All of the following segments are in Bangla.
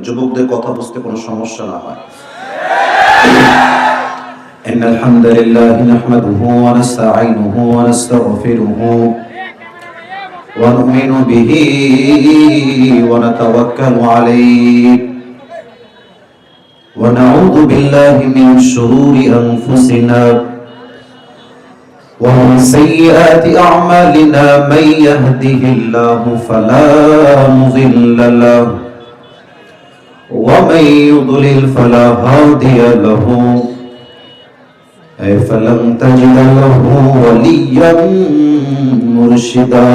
যুবকদের কথা বুঝতে কোনো সমস্যা না হয়। ইন্নাল হামদালিল্লাহি নাহমাদুহু ওয়া নাস্তাঈনুহু ওয়া নাস্তাগফিরুহু ওয়া নু'মিনু বিহি ওয়া নাতাওয়াক্কালু আলাইহি ওয়া নাউযু বিল্লাহি মিন শুরুরি আনফুসিনা ومن سيئات أعمالنا من يهده الله فلا مضل له ومن يضلل فلا هادي له فلن تجد له وليا مرشدا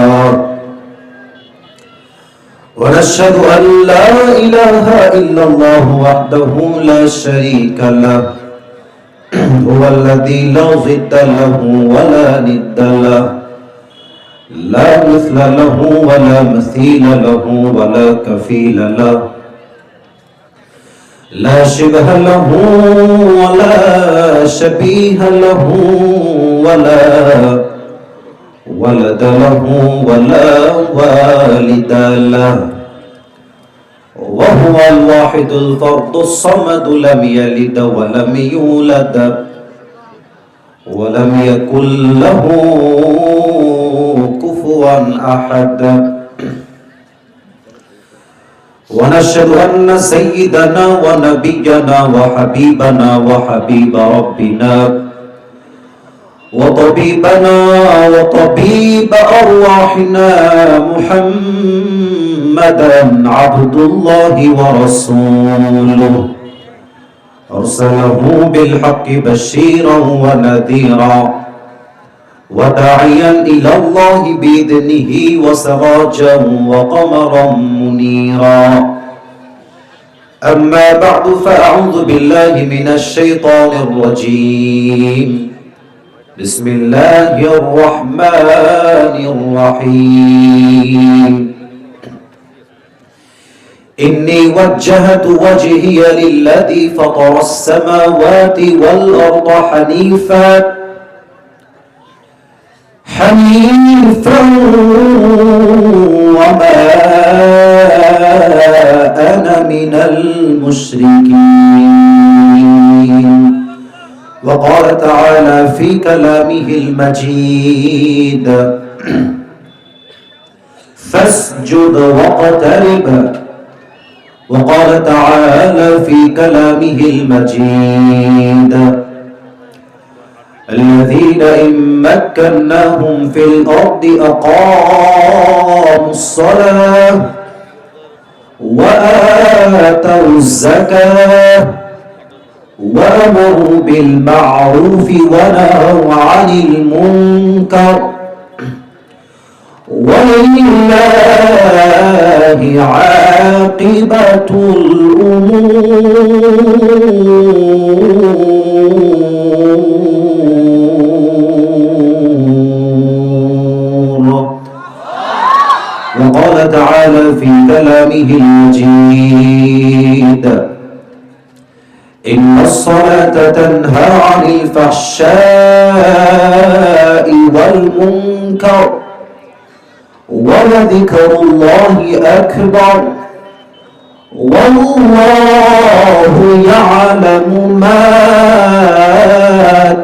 ونشهد أن لا إله إلا الله وحده لا شريك له هو الذي لا ضد له ولا ند له لا مثل له ولا مثيل له ولا كفيل له لا شبه له ولا شبيه له ولا ولد له ولا والد له وهو الواحد الفرد الصمد لم يلد ولم يولد ولم يكن له كفوا أحد ونشهد أن سيدنا ونبينا وحبيبنا وحبيب ربنا وطبيبنا وطبيب أرواحنا محمدا عبد الله ورسوله أرسله بالحق بشيرا ونذيرا وداعيا إلى الله بإذنه وسراجا وقمرا منيرا أما بعد فأعوذ بالله من الشيطان الرجيم بسم الله الرحمن الرحيم إني وجهت وجهي للذي فطر السماوات والأرض حنيفا وما أنا من المشركين وقال تعالى في كلامه المجيد فاسجد واقترب وقال تعالى في كلامه المجيد الذين إن مكناهم في الأرض أقاموا الصلاة وآتوا الزكاة وأمروا بالمعروف ونهوا عن المنكر ولله عاقبة الأمور وقال تعالى في كلامه المجيد إن الصلاة تنهى عن الفحشاء والمنكر ولذكر الله أكبر والله يعلم ما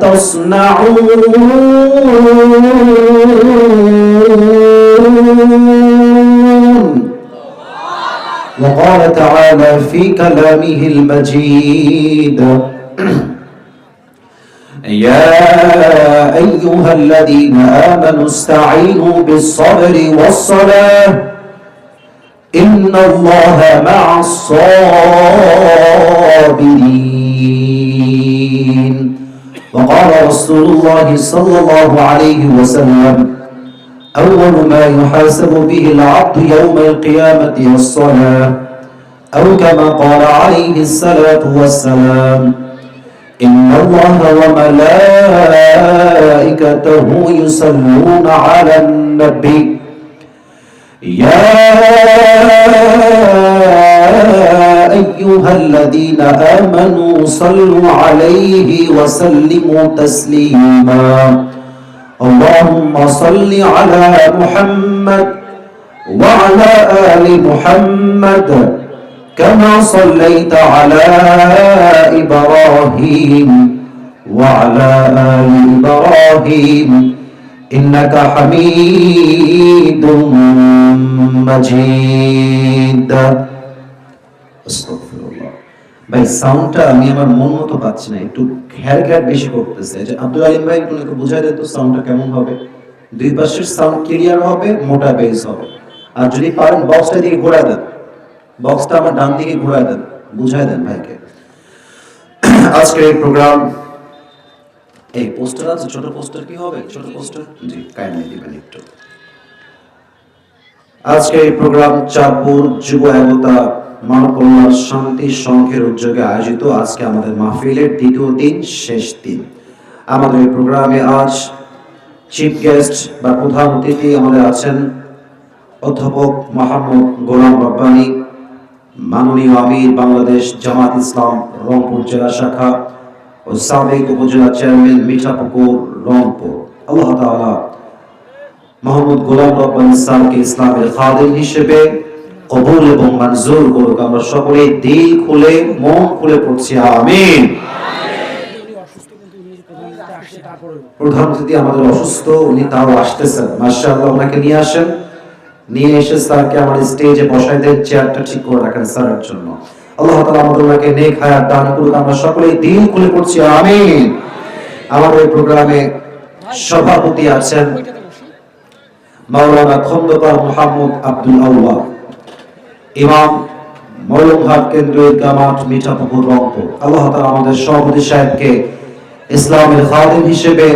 تصنعون وقال تعالى في كلامه المجيد يا أيها الذين آمنوا استعينوا بالصبر والصلاة إن الله مع الصابرين وقال رسول الله صلى الله عليه وسلم أول ما يحاسب به العبد يوم القيامة الصلاة أو كما قال عليه الصلاة والسلام إن الله وملائكته يصلون على النبي يا أيها الذين آمنوا صلوا عليه وسلموا تسليما اللهم صل على محمد وعلى آل محمد كما صليت على إبراهيم وعلى آل إبراهيم إنك حميد مجيد আস্তাগফিরুল্লাহ। ভাই সাউন্ডটা আমি আমার মন মতো পাচ্ছি না, একটু ঘ্যার ঘ্যার বেশি করতেছে। যে আব্দুল আলিম ভাই একটু বুঝাই দেন তো সাউন্ডটা কেমন হবে। দুই পাশের সাউন্ড ক্লিয়ার হবে, মোটা বেস হবে। আর যদি পারেন বক্সটা দিকে ঘোরা দেন, বক্সটা আমার ডান দিকে ঘোরা দেন, বুঝাই দেন ভাইকে। আজকের এই প্রোগ্রাম, এই পোস্টার আছে, ছোট পোস্টার কি হবে, ছোট পোস্টার জি কাইন্ডলি দিবেন একটু। আজকে এই প্রোগ্রাম চাঁদপুর যুব একতা মানব কল্যাণ শান্তি সংঘের উদ্যোগে আয়োজিত। আজকে আমাদের মাহফিলের দ্বিতীয় দিন, শেষ দিন। আমাদের এই প্রোগ্রামে আজ চিফ গেস্ট বা প্রধান অতিথি আমাদের আছেন অধ্যাপক মোহাম্মদ গোলাম রব্বানী, মাননীয় আমির বাংলাদেশ জামাত ইসলাম রংপুর জেলা শাখা ও সাবেক উপজেলা চেয়ারম্যান মিঠাপুকুর রংপুর। আল্লাহ তাআলা মোহাম্মদ গোলাম রব্বানী স্যারকে ইসলামের খাদিম হিসেবে কবুল এবং মঞ্জুর করুক। আমরা সকলে দিল খুলে মন খুলে পড়ছি আমিন। প্রধান অতিথি আমাদের অসুস্থ, উনি তাও আসতেছেন, মাশাআল্লাহ। ওনাকে নিয়ে আসেন, নিয়ে এসে স্যারকে আমার স্টেজে বসাই দেন, চেয়ারটা ঠিক করে রাখেন স্যারের জন্য। আল্লাহ তাআলা আমাদের ওনাকে নেক হায়াত দান করুক। আমরা সকলেই দিল খুলে পড়ছি আমিন। আমাদের এই প্রোগ্রামে সভাপতি আছেন মাওলানা খন্দকার মোহাম্মদ আব্দুল আউয়াল, ইমাম মৌলভীবাজার কেন্দ্রীয় জামাত মিঠাপুকুর রংপুর। আল্লাহ তাআলা আমাদের সভাপতি সাহেবকে ইসলামের খাদিম হিসেবে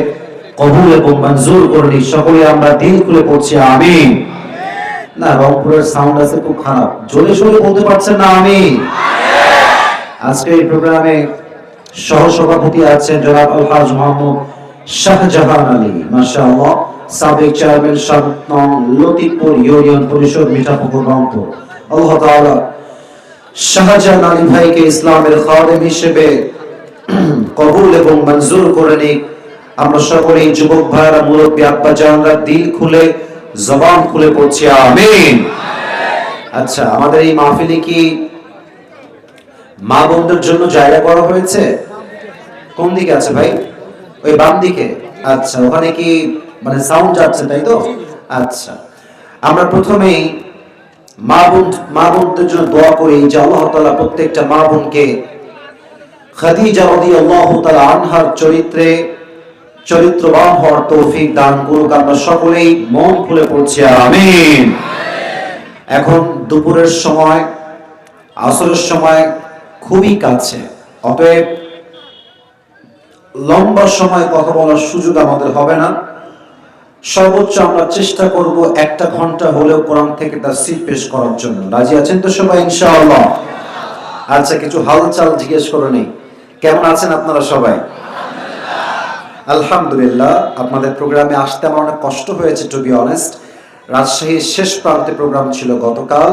কবুল এবং মঞ্জুর করুন। সকলে আমরা দিল খুলে পড়ছি আমিন। না, রংপুরের সাউন্ড আছে খুব খারাপ, জোরে সোরে বলতে পারছেন না আমিন। আজকে এই প্রোগ্রামে সহসভাপতি আছেন জনাব আলহাজ মোহাম্মদ শাহজাহান আলী, মাশাআল্লাহ, সাবেক চেয়ারম্যান সাতনং লতিফপুর ইউনিয়ন পরিষদ মিঠাপুকুর রংপুর। আল্লাহ তাআলা শাহজাহান আলী ভাইকে ইসলামের খাদিম হিসেবে কবুল এবং মঞ্জুর করে নিক। আমরা সকলেই যুবক ভাইরা, মুরব্বী আব্বা জানরা দিল খুলে জবান খুলে পড়ছি আমিন। আচ্ছা, আমাদের এই মাহফিলে কি মা বোনদের জন্য জায়গা করা হয়েছে? কোন দিকে আছে ভাই? ওই বাম দিকে। আচ্ছা, ওখানে কি মানে সাউন্ড যাচ্ছে তাই তো? আচ্ছা, আমরা প্রথমেই মা বোনদের জন্য দোয়া করি যে আল্লাহ তাআলা প্রত্যেকটা মা বোনকে খাদিজা রাদিয়াল্লাহু তাআলা আনহার চরিত্রবান হওয়ার তৌফিক দান করুক। আমরা সকলেই মন খুলে পড়ছি আমিন। এখন দুপুরের সময়, আসরের সময় খুবই কাছে, অতএব লম্বা সময় কথা বলার সুযোগ আমাদের হবে না। সর্বোচ্চ আমরা চেষ্টা করব 1 ঘন্টা হলেও কোরআন থেকে তাফসীর পেশ করার জন্য। রাজি আছেন তো সবাই ইনশাআল্লাহ? আচ্ছা, কিছু হালচাল জিজ্ঞেস করে নেই, কেমন আছেন আপনারা সবাই? আলহামদুলিল্লাহ। আপনাদের প্রোগ্রামে আসতে আমার অনেক কষ্ট হয়েছে, টু বি অনেস্ট। রাজশাহীর শেষ প্রান্তে প্রোগ্রাম ছিল গতকাল,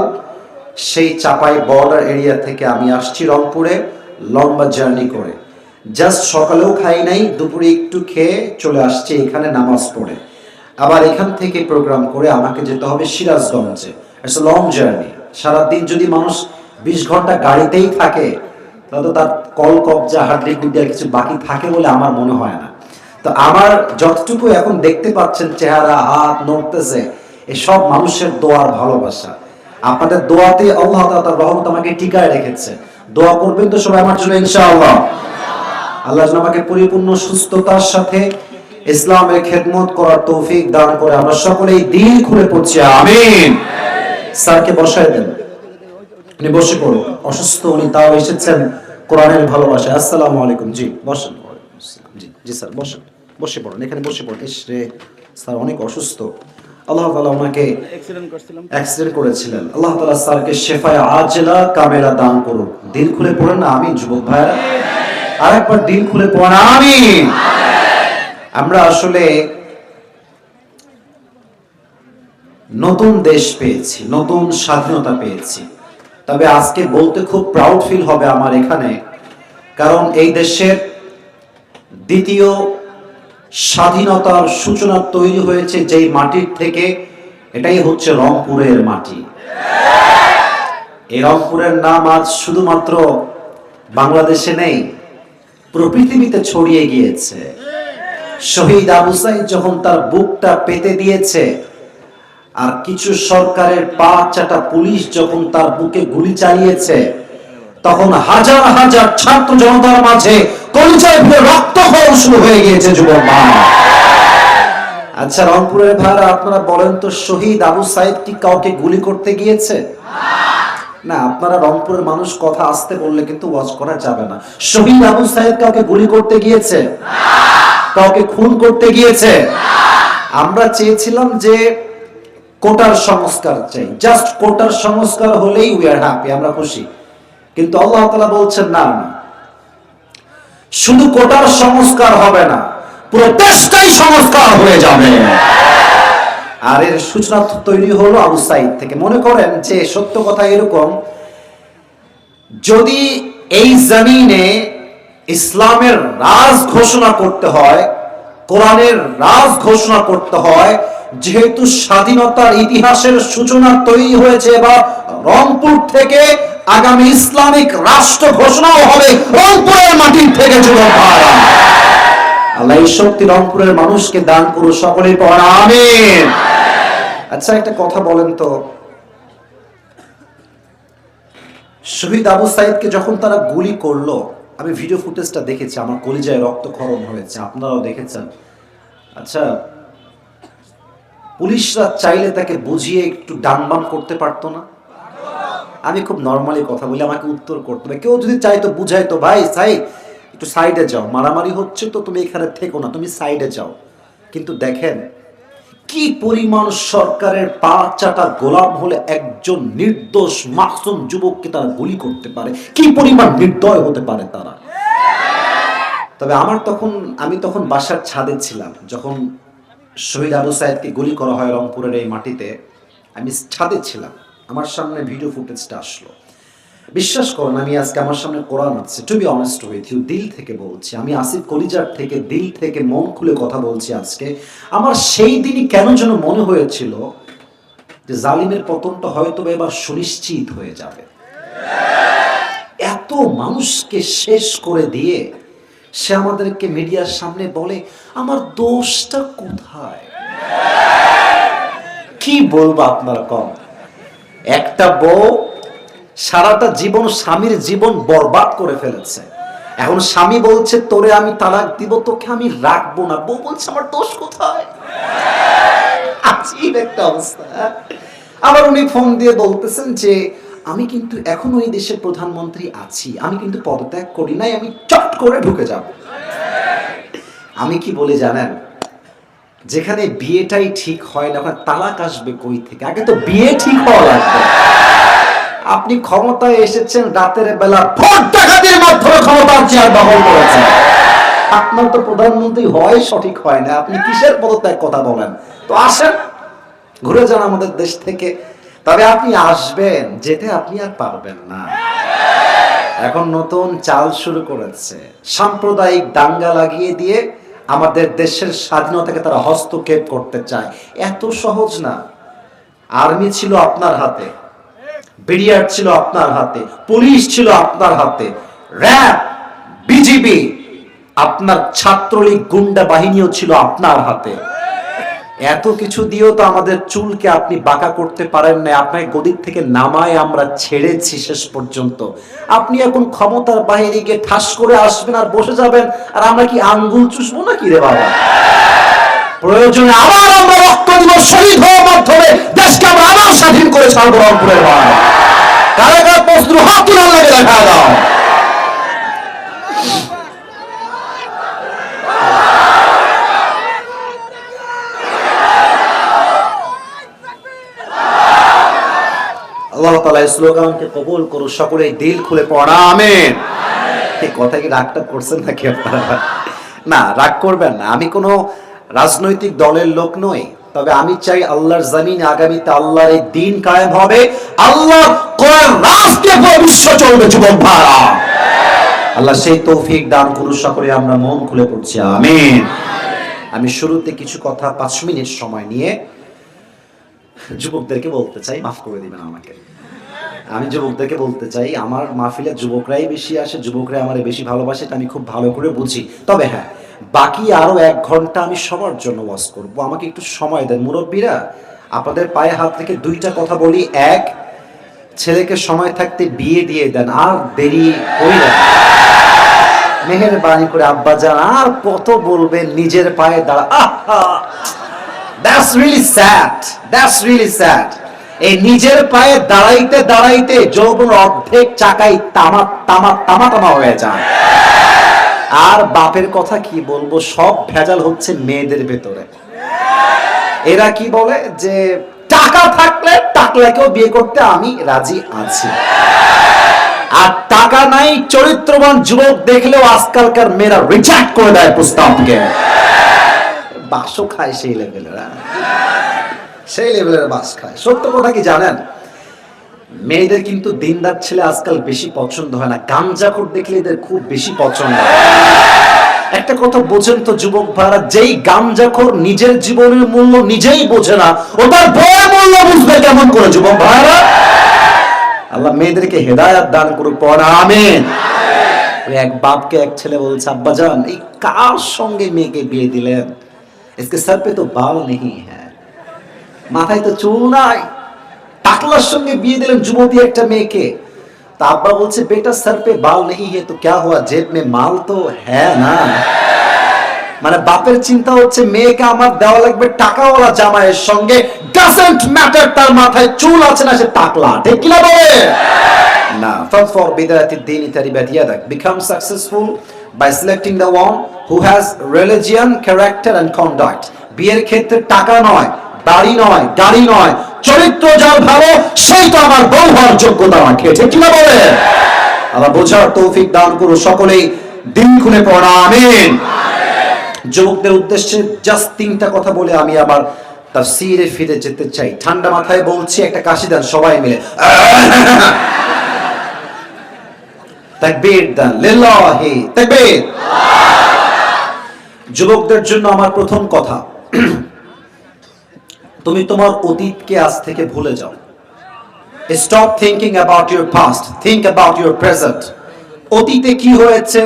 সেই চাপাই বর্ডার এরিয়া থেকে আমি আসছি রংপুরে লম্বা জার্নি করে। জাস্ট সকালেও খাই নাই, দুপুরে একটু খেয়ে চলে আসছি এখানে নামাজ পড়ে। আবার এখান থেকে প্রোগ্রাম করে আমাকে যেতে হবে সিরাজগঞ্জে। It's a long journey. সারাদিন যদি মানুষ 20 ঘন্টা গাড়িতেই থাকে তাহলে তার কল কবজা হাড্ডি গুড্ডি কিছু বাকি থাকে বলে আমার মনে হয় না। তো আমার যতটুকু এখন দেখতে পাচ্ছেন চেহারা, হাত নড়তেছে, এসব মানুষের দোয়ার ভালোবাসা। আপনাদের দোয়াতে আল্লাহ তাআলা তার রহমত আমাকে টিকায় রেখেছে। দোয়া করবেন তো সবাই আমার জন্য ইনশাআল্লাহ। আল্লাহ যেন আমাকে পরিপূর্ণ সুস্থতার সাথে ইসলামের খেদমত করার তৌফিক দান করে। আমরা সকলেই দিল খুলে পড়ছি আমিন। স্যারকে বসায় দেন, উনি বসে পড়ুন, অসুস্থ উনি, তাও এসেছেন কোরআনের ভালোবাসা। আসসালামু আলাইকুম। জি বসেন। জি জি স্যার বসেন, বসে পড়ুন, এখানে বসে পড়ুন। রে স্যার অনেক অসুস্থ, আল্লাহ তাআলা ওনাকে অ্যাক্সিডেন্ট করেছিলেন। আল্লাহ তাআলা স্যারকে শেফায়ে আজলা কামেলা দান করুন। দিল খুলে পড়েন না আমিন যুবক ভাইরা, আরেকবার দিল খুলে পড়েন আমিন। আমরা আসলে নতুন দেশ পেয়েছি, নতুন স্বাধীনতা পেয়েছি। তবে আজকে বলতে খুব প্রাউড ফিল হবে আমার এখানে, কারণ এই দেশের দ্বিতীয় স্বাধীনতার সূচনা তৈরি হয়েছে যেই মাটির থেকে, এটাই হচ্ছে রংপুরের মাটি। এই রংপুরের নাম আজ শুধুমাত্র বাংলাদেশে নেই, পুরো পৃথিবীতে ছড়িয়ে গিয়েছে। শহীদ আবু সাঈদ যখন তার বুকটা পেতে দিয়েছে, আর কিছু সরকারের পা চাটা পুলিশ যখন তার বুকে গুলি চালিয়েছে, তখন হাজার হাজার ছাত্র জনতার মাঝে কলিজায় ভিড়ে রক্তক্ষরণ শুরু হয়ে গিয়েছে যুবক ভাই। আচ্ছা রংপুরের ভাইরা আপনারা বলেন তো, শহীদ আবু সাঈদ কি কাউকে গুলি করতে গিয়েছে? না, আপনারা রংপুরের মানুষ কথা আসতে বললে কিন্তু ওয়াজ করা যাবে না। শহীদ আবু সাঈদ কাউকে গুলি করতে গিয়েছে? কাউকে খুন করতে গিয়েছে? আমরা চেয়েছিলাম যে কোটার সংস্কার চাই, জাস্ট কোটার সংস্কার হলেই উই আর হ্যাপি, আমরা খুশি। কিন্তু আল্লাহ তাআলা বলছেন না, শুধু কোটার সংস্কার হবে না, পুরো দেশটাই সংস্কার হয়ে যাবে। আর এর সূচনা তৈরি হলো আবু সাঈদ থেকে। মনে করেন যে সত্য কথা এরকম, যদি এই জমিনে ইসলামের রাজ ঘোষণা করতে হয়, কোরআনের রাজ ঘোষণা করতে হয়, যেহেতু স্বাধীনতার ইতিহাসের সূচনা তৈরি হয়েছে, বা রংপুর থেকে আগামী ইসলামিক রাষ্ট্র ঘোষণাও হবে রংপুরের মাটির থেকে। যুবক ভাইরা, আল্লাহ এই শক্তি রংপুরের মানুষকে দান করুন, সকলেই পড়া আমিন। আচ্ছা একটা কথা বলেন তো, শহীদ আবু সাঈদকে যখন তারা গুলি করলো, আমি ভিডিও ফুটেজটা দেখেছি, আমার কলিজায় রক্তক্ষরণ হয়েছে, আপনারাও দেখেছেন। আচ্ছা পুলিশরা চাইলে তাকে বুঝিয়ে একটু ডানবাম করতে পারতো না? আমি খুব নর্মালি কথা বলি, আমাকে উত্তর করতে হবে। কেউ যদি চাইতো বুঝাইতো, ভাই সাঈদ একটু সাইডে যাও, মারামারি হচ্ছে তো, তুমি এখানে থেকো না, তুমি সাইডে যাও। কিন্তু দেখেন কি পরিমাণ সরকারের পা চাটা গোলাম হলে একজন নির্দোষ মাসুম যুবককে তারা গুলি করতে পারে, কি পরিমাণ নির্দয় হতে পারে তারা। তবে আমি তখন বাসার ছাদে ছিলাম যখন শহীদ আবু সাঈদকে গুলি করা হয় রংপুরের এই মাটিতে। আমি ছাদে ছিলাম, আমার সামনে ভিডিও ফুটেজটা আসলো। বিশ্বাস করুন, আমি আজকে আমার সামনে কোরআন আছে, to be honest with you, দিল থেকে বলছি, আমি আসিফ কলিজার থেকে দিল থেকে মন খুলে কথা বলছি আজকে। আমার সেই দিনই কেন যেন মনে হয়েছিল যে জালিমের পতনটা হয়তো এবার সুনিশ্চিত হয়ে যাবে। এত মানুষকে শেষ করে দিয়ে সে আমাদেরকে মিডিয়ার সামনে বলে আমার দোষটা কোথায়। কি বলবো আপনারা কম, একটা বউ সারাটা জীবন স্বামীর জীবন বরবাদ করে ফেলেছে, এখন স্বামী বলছে তোরে আমি তালাক দিব, তোকে আমি রাখবো না। বউ বলছে আমার দোষ কোথায়। আজীব একটা অবস্থা। আবার উনি ফোন দিয়ে বলতেছেন যে আমি কিন্তু এখন ওই দেশের প্রধানমন্ত্রী আছি, আমি কিন্তু পদত্যাগ করি নাই, আমি চট করে ঢুকে যাব। আমি কি বলি জানেন, যেখানে বিয়েটাই ঠিক হয় না ওখানে তালাক আসবে কই থেকে? আগে তো বিয়ে ঠিক হওয়া লাগবে। আপনি ক্ষমতায় এসেছেন রাতের বেলা, ভোট ডাকাতির মাধ্যমে ক্ষমতার চেয়ার দখল করেছেন। আপনার তো প্রধানমন্ত্রী হয় সঠিক হয় না, আপনি কিসের পদত্যাগ কথা বলেন? তো আসেন, ঘুরে যান আমাদের দেশ থেকে। তবে আপনি আসবেন, যেতে আপনি আর পারবেন না। এখন নতুন চাল শুরু করেছে, সাম্প্রদায়িক দাঙ্গা লাগিয়ে দিয়ে আমাদের দেশের স্বাধীনতাকে তারা হস্তক্ষেপ করতে চায়। এত সহজ না। আর্মি ছিল আপনার হাতে, বিডিআর ছিল আপনার হাতে, পুলিশ ছিল আপনার হাতে, র্যাব, বিজিবি, আপনার ছাত্রলীগ গুন্ডা বাহিনীও ছিল আপনার হাতে। এত কিছু দিয়েও তো আমাদের চুলকে আপনি বাঁকা করতে পারেন না। আপনাকে গদির থেকে নামায় আমরা ছেড়েছি শেষ পর্যন্ত। আপনি এখন ক্ষমতার বাইরে গিয়ে ঠাস করে আসবেন আর বসে যাবেন, আর আমরা কি আঙ্গুল চুষবো নাকি রে বাবা? প্রয়োজনে আবার আমরা রক্ত দিব, শহীদ হওয়ার মাধ্যমে দেশকে আমরা আবার স্বাধীন করে ছাড়বো রংপুরের ভাই। কারাগার প্রস্তুত হাত তুলে লাগে দেখা দাও। আল্লাহ তাআলা এই স্লোগানকে কবুল করুন, সকলে দিল খুলে পড়া আমিন। এই কথা কি রাগটা করছেন নাকি আপনারা? না, রাগ করবেন না। আমি কোনো রাজনৈতিক দলের লোক নই, তবে আমি চাই আল্লাহর জমিনে আগামীতে আল্লাহর এই দ্বীন কায়েম হবে, আল্লাহর কোরআন রাষ্ট্রে পুরো বিশ্ব চলবে। যুবক ভাইরা, আল্লাহ সেই তৌফিক দান করুন, সকলে আমরা মন খুলে পড়ছি আমিন। আমি শুরুতে কিছু কথা 5 মিনিট সময় নিয়ে যুবকদেরকে বলতে চাই, মাফ করে দিবেন আমাকে। আমি যুবকদেরকে বলতে চাই, আমার মাহফিলে যুবকরাই বেশি আসে, যুবকরাই আমার বেশি ভালোবাসে, এটা আমি খুব ভালো করে বুঝি। তবে হ্যাঁ, বাকি আরো 1 ঘন্টা আমি সবার জন্য ওয়াজ করব। আমাকে একটু সময় দেন মুরব্বীরা। আপনাদের পায়ে হাত রেখে 2টা কথা বলি। 1, ছেলেকে সময় থাকতে বিয়ে দিয়ে দেন, আর দেরি কইরা মেহেরবানি করে আব্বাজান আর কত বলবেন, নিজের পায়ে দাঁড়া। That's really sad. That's really sad. এই নিজের পায়ে দাঁড়াইতে দাঁড়াইতে যৌবন অর্ধেক চাকাই তামা তামা তামা তামা হয়ে যায়। আর বাপের কথা কি বলবো, সব ভেজাল হচ্ছে মেয়েদের ভেতরে। এরা কি বলে যে টাকা থাকলে টাকলাকেও বিয়ে করতে আমি রাজি আছি, আর টাকা নাই চরিত্রবান যুবক দেখলেও আজকালকার মেয়েরা রিজেক্ট করে দেয় প্রস্তাবকে। বাসও খায় সেই লেভেলের, সেই লেভেলের বাস খায়। সত্য কথা কি জানেন, মেয়েদের কিন্তু দিনদার ছেলে আজকাল বেশি পছন্দ হয় না, গাঞ্জাখোর দেখলে এদের খুব বেশি পছন্দ হয়। একটা কথা বোঝেন তো যুবক ভাইরা, যেই গাঞ্জাখোর নিজের জীবনের মূল্য নিজেই বোঝে না, ও তার বউয়ের মূল্য বুঝবে কেমন করে যুবক ভাইরা? আল্লাহ মেয়েদেরকে হেদায়েত দান করুক, পড়া আমিন। এক বাপকে এক ছেলে বলছে, আব্বাজান এই কার সঙ্গে মেয়েকে বিয়ে দিলেন? इसके सर पे तो बाल नहीं है, মাথায় তো চুল নাই, টাকলার সঙ্গে বিয়ে দিলেন যুবতী একটা মেয়েকে। তা আব্বা বলছে, বেটা सर पे बाल नहीं है तो क्या हुआ, जेब में माल तो है ना। মানে বাপের চিন্তা হচ্ছে মেয়েকে আমার দেওয়া লাগবে টাকাওয়ালা জামাইয়ের সঙ্গে, ডাজন্ট ম্যাটার তার মাথায় চুল আছে না সে টাকলা, ঠিক কি না বলে না। For বিদায়াতিদ Din তারিবাত ইয়াদাক, become successful by selecting the one who has religion, character and conduct. বিয়ের ক্ষেত্রে টাকা নয়, বাড়ি নয়, গাড়ি নয়, চরিত্র যার ভালো সেই তো আমার বউ হওয়ার যোগ্যতা রাখে, ঠিক কি না বলে? আল্লাহ বোঝার তৌফিক দান করো, সকলেই দিন খুলে পড়া আমিন। যুবকদের উদ্দেশ্যে জাস্ট 3টা কথা বলে আমি আবার তাফসীরে ফিরে যেতে চাই। ঠান্ডা মাথায় বলছি, একটা কাশি দেন সবাই মিলে, তাকবীর দেন, লিল্লাহি তাকবীর। যুবকদের জন্য আমার প্রথম কথা, তুমি তোমার অতীতকে আজ থেকে ভুলে যাও। Stop thinking about your past, think about your present. অতীতে কি হয়েছে,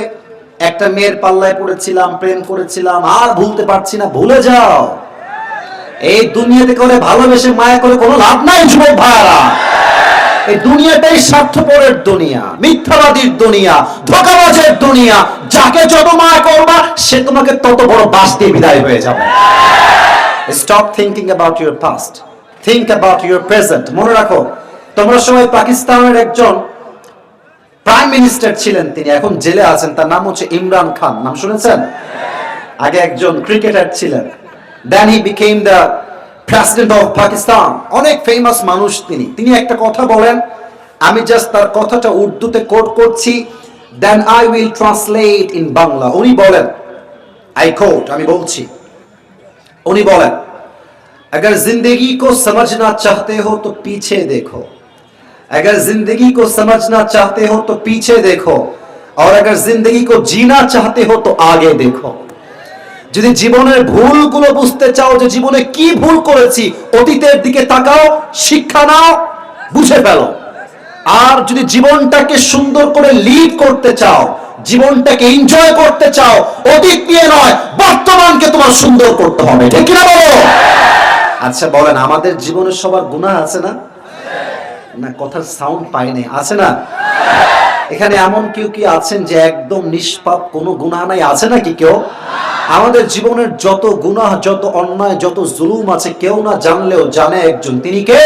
একটা মেয়ের পাল্লায় পড়েছিলাম, প্রেম করেছিলাম, আর ভুলতে পারছি না, ভুলে যাও। এই দুনিয়াতে করে ভালোবেসে মায়া করে কোনো লাভ নাই যুবক ভাইরা। এই দুনিয়াটাই স্বার্থপরের দুনিয়া, মিথ্যাবাদীর দুনিয়া, ধোঁকাবাজের দুনিয়া। যাকে যত মায়া করবা সে তোমাকে তত বড় বাস দিয়ে বিদায় হয়ে যাবে। Stop thinking about your past, think about your present. মনে রাখো, তোমরা সবাই পাকিস্তানের একজন প্রাইম মিনিস্টার ছিলেন, তিনি এখন জেলে আছেন, তার নাম হচ্ছে ইমরান খান, নাম শুনেছেন? আগে একজন ক্রিকেটার ছিলেন, then he became the president of Pakistan. অনেক ফেমাস মানুষ তিনি। তিনি একটা কথা বলেন, আমি জাস্ট তার কথাটা উর্দুতে কোট করছি, then I will translate in Bangla. উনি বলেন, আই কোট, আমি বলছি, উনি বলেন, अगर जिंदगी को समझना चाहते हो तो पीछे देखो, अगर जिंदगी को समझना चाहते हो तो पीछे देखो, और अगर जिंदगी को जीना चाहते हो तो आगे देखो। যদি জীবনের ভুলগুলো বুঝতে চাও, যে জীবনে কি ভুল করেছি, অতীতের দিকে তাকাও, শিক্ষা নাও, বুঝে ফেলো। আর যদি জীবনটাকে সুন্দর করে লিড করতে চাও, জীবনটাকে এনজয় করতে চাও, অতীত নিয়ে নয়, বর্তমানকে তোমার সুন্দর করতে হবে, ঠিক কি না বলো? আচ্ছা বলেন, আমাদের জীবনে সবার গুনাহ আছে না? না, কথার সাউন্ড পাইনি, আছে না? এখানে এমন কেউ কি আছেন যে একদম নিষ্পাপ, কোনো গুনাহ নাই, আছে নাকি কেউ? আমাদের জীবনের যত গুনাহ, যত অন্যায়, যত জুলুম আছে, কেউ না জানলেও জানে একজন, তিনি কে?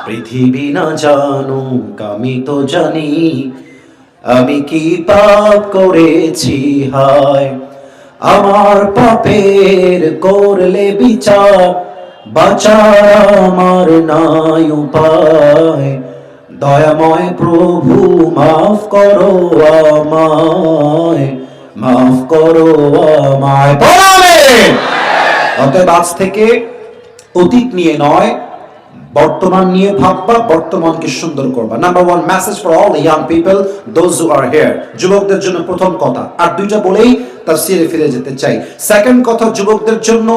পৃথিবী না জানুক আমি তো জানি, আমি কি পাপ করেছি হায়, আমার পাপের করলে বিচার, বাঁচার আমার নাই উপায়, দয়াময় প্রভু মাফ করো আমায়, মাফ করো আমায়। অতএব আজ থেকে অতীত নিয়ে নয়, বর্তমান নিয়ে ভাববা, বর্তমানকে সুন্দর করবা। Number 1 message for all the young people, those who R here. যুবকদের জন্য প্রথম কথা, আর 2টা বলেই তাফসীরে ফিরে যেতে চাই। সেকেন্ড কথা, যুবকদের জন্য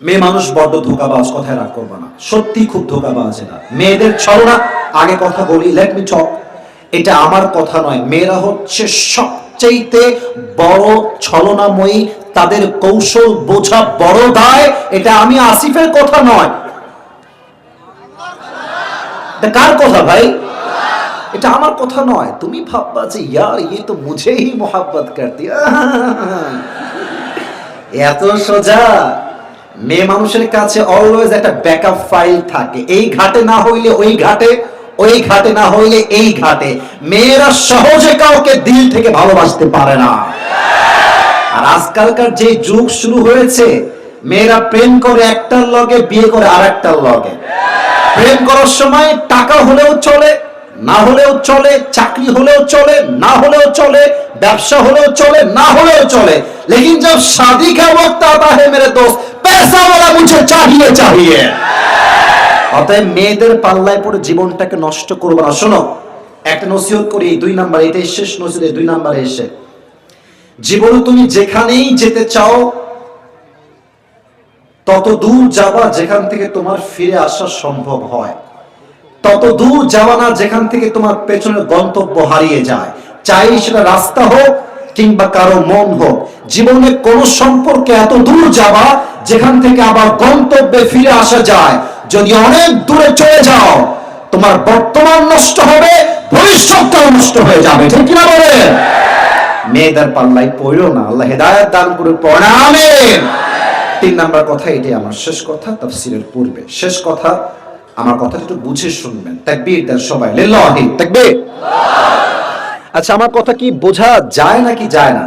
মেয়ে মানুষ বড্ড ধোকাবাজ, কথায় রাগ করবে না, সত্যি খুব ধোকাবাজ এরা। মেয়েদের ছলনা, আগে কথা বলি, লেট মি টক, এটা আমার কথা নয়, মেয়েরা হচ্ছে সবচেয়ে বড় ছলনাময়ী, তাদের কৌশল বোঝা বড় দায়। এটা আমি আসিফের কথা নয়, এটা কার কথা ভাই? এটা আমার কথা নয়। তুমি ভাববা যে ইয়ার ये तो मुझे ही मोहब्बत करती है, এত সোজা। মেয়ে মানুষের কাছে অলওয়েজ একটা ব্যাকআপ ফাইল থাকে, এই ঘাটে না হইলে ওই ঘাটে, ওই ঘাটে না হইলে এই ঘাটে। মেয়েরা সহজে কাউকে দিল থেকে ভালোবাসতে পারে না। আর আজকালকার যে যুগ শুরু হয়েছে, মেয়েরা প্রেম করে একটার লগে, বিয়ে করে আরেকটার লগে। প্রেম করার সময় টাকা হলেও চলে, না হলেও চলে, চাকরি হলেও চলে, না হলেও চলে, ব্যবসা হলেও চলে, না হলেও চলে, लेकिन जब शादी का वक्त आता है मेरे दोस्त, पैसा वाला मुझे चाहिए चाहिए। অতএব মেয়েদের পাল্লায় পড়ে জীবনটাকে নষ্ট করবে না। শোনো, একটা নসিহত করি, 2 নাম্বার, এটাই শেষ নসিহত, 2 নাম্বারে এসে, জীবনে তুমি যেখানেই যেতে চাও তত দূর যাবা যেখান থেকে তোমার ফিরে আসা সম্ভব হয়, তত দূর যাওয়া না যেখান থেকে তোমার পেছনের গন্তব্য হারিয়ে যায়। চাই সেটা রাস্তা হোক কিংবা কারো মন হোক, জীবনে কোন সম্পর্কে এত দূর যাবা যেখান থেকে আবার গন্তব্যে ফিরে আসা যায়। যদি অনেক দূরে চলে যাও, তোমার বর্তমান নষ্ট হবে, ভবিষ্যৎটাও নষ্ট হয়ে যাবে, ঠিক কিনা বলেন? মেয়েদের পাল্লায় পড়ো না, আল্লাহ হেদায়েত দান করুন, পড়া আমিন। 3 নাম্বার কথা, এটাই আমার শেষ কথা তাফসীরের পূর্বে। শেষ কথা, আমার কথাটা একটু বুঝে শুনবেন। তাকবীর দেন সবাই, লিল্লাহি তাকবীর। আচ্ছা, আমার কথা কি বোঝা যায় নাকি যায় না?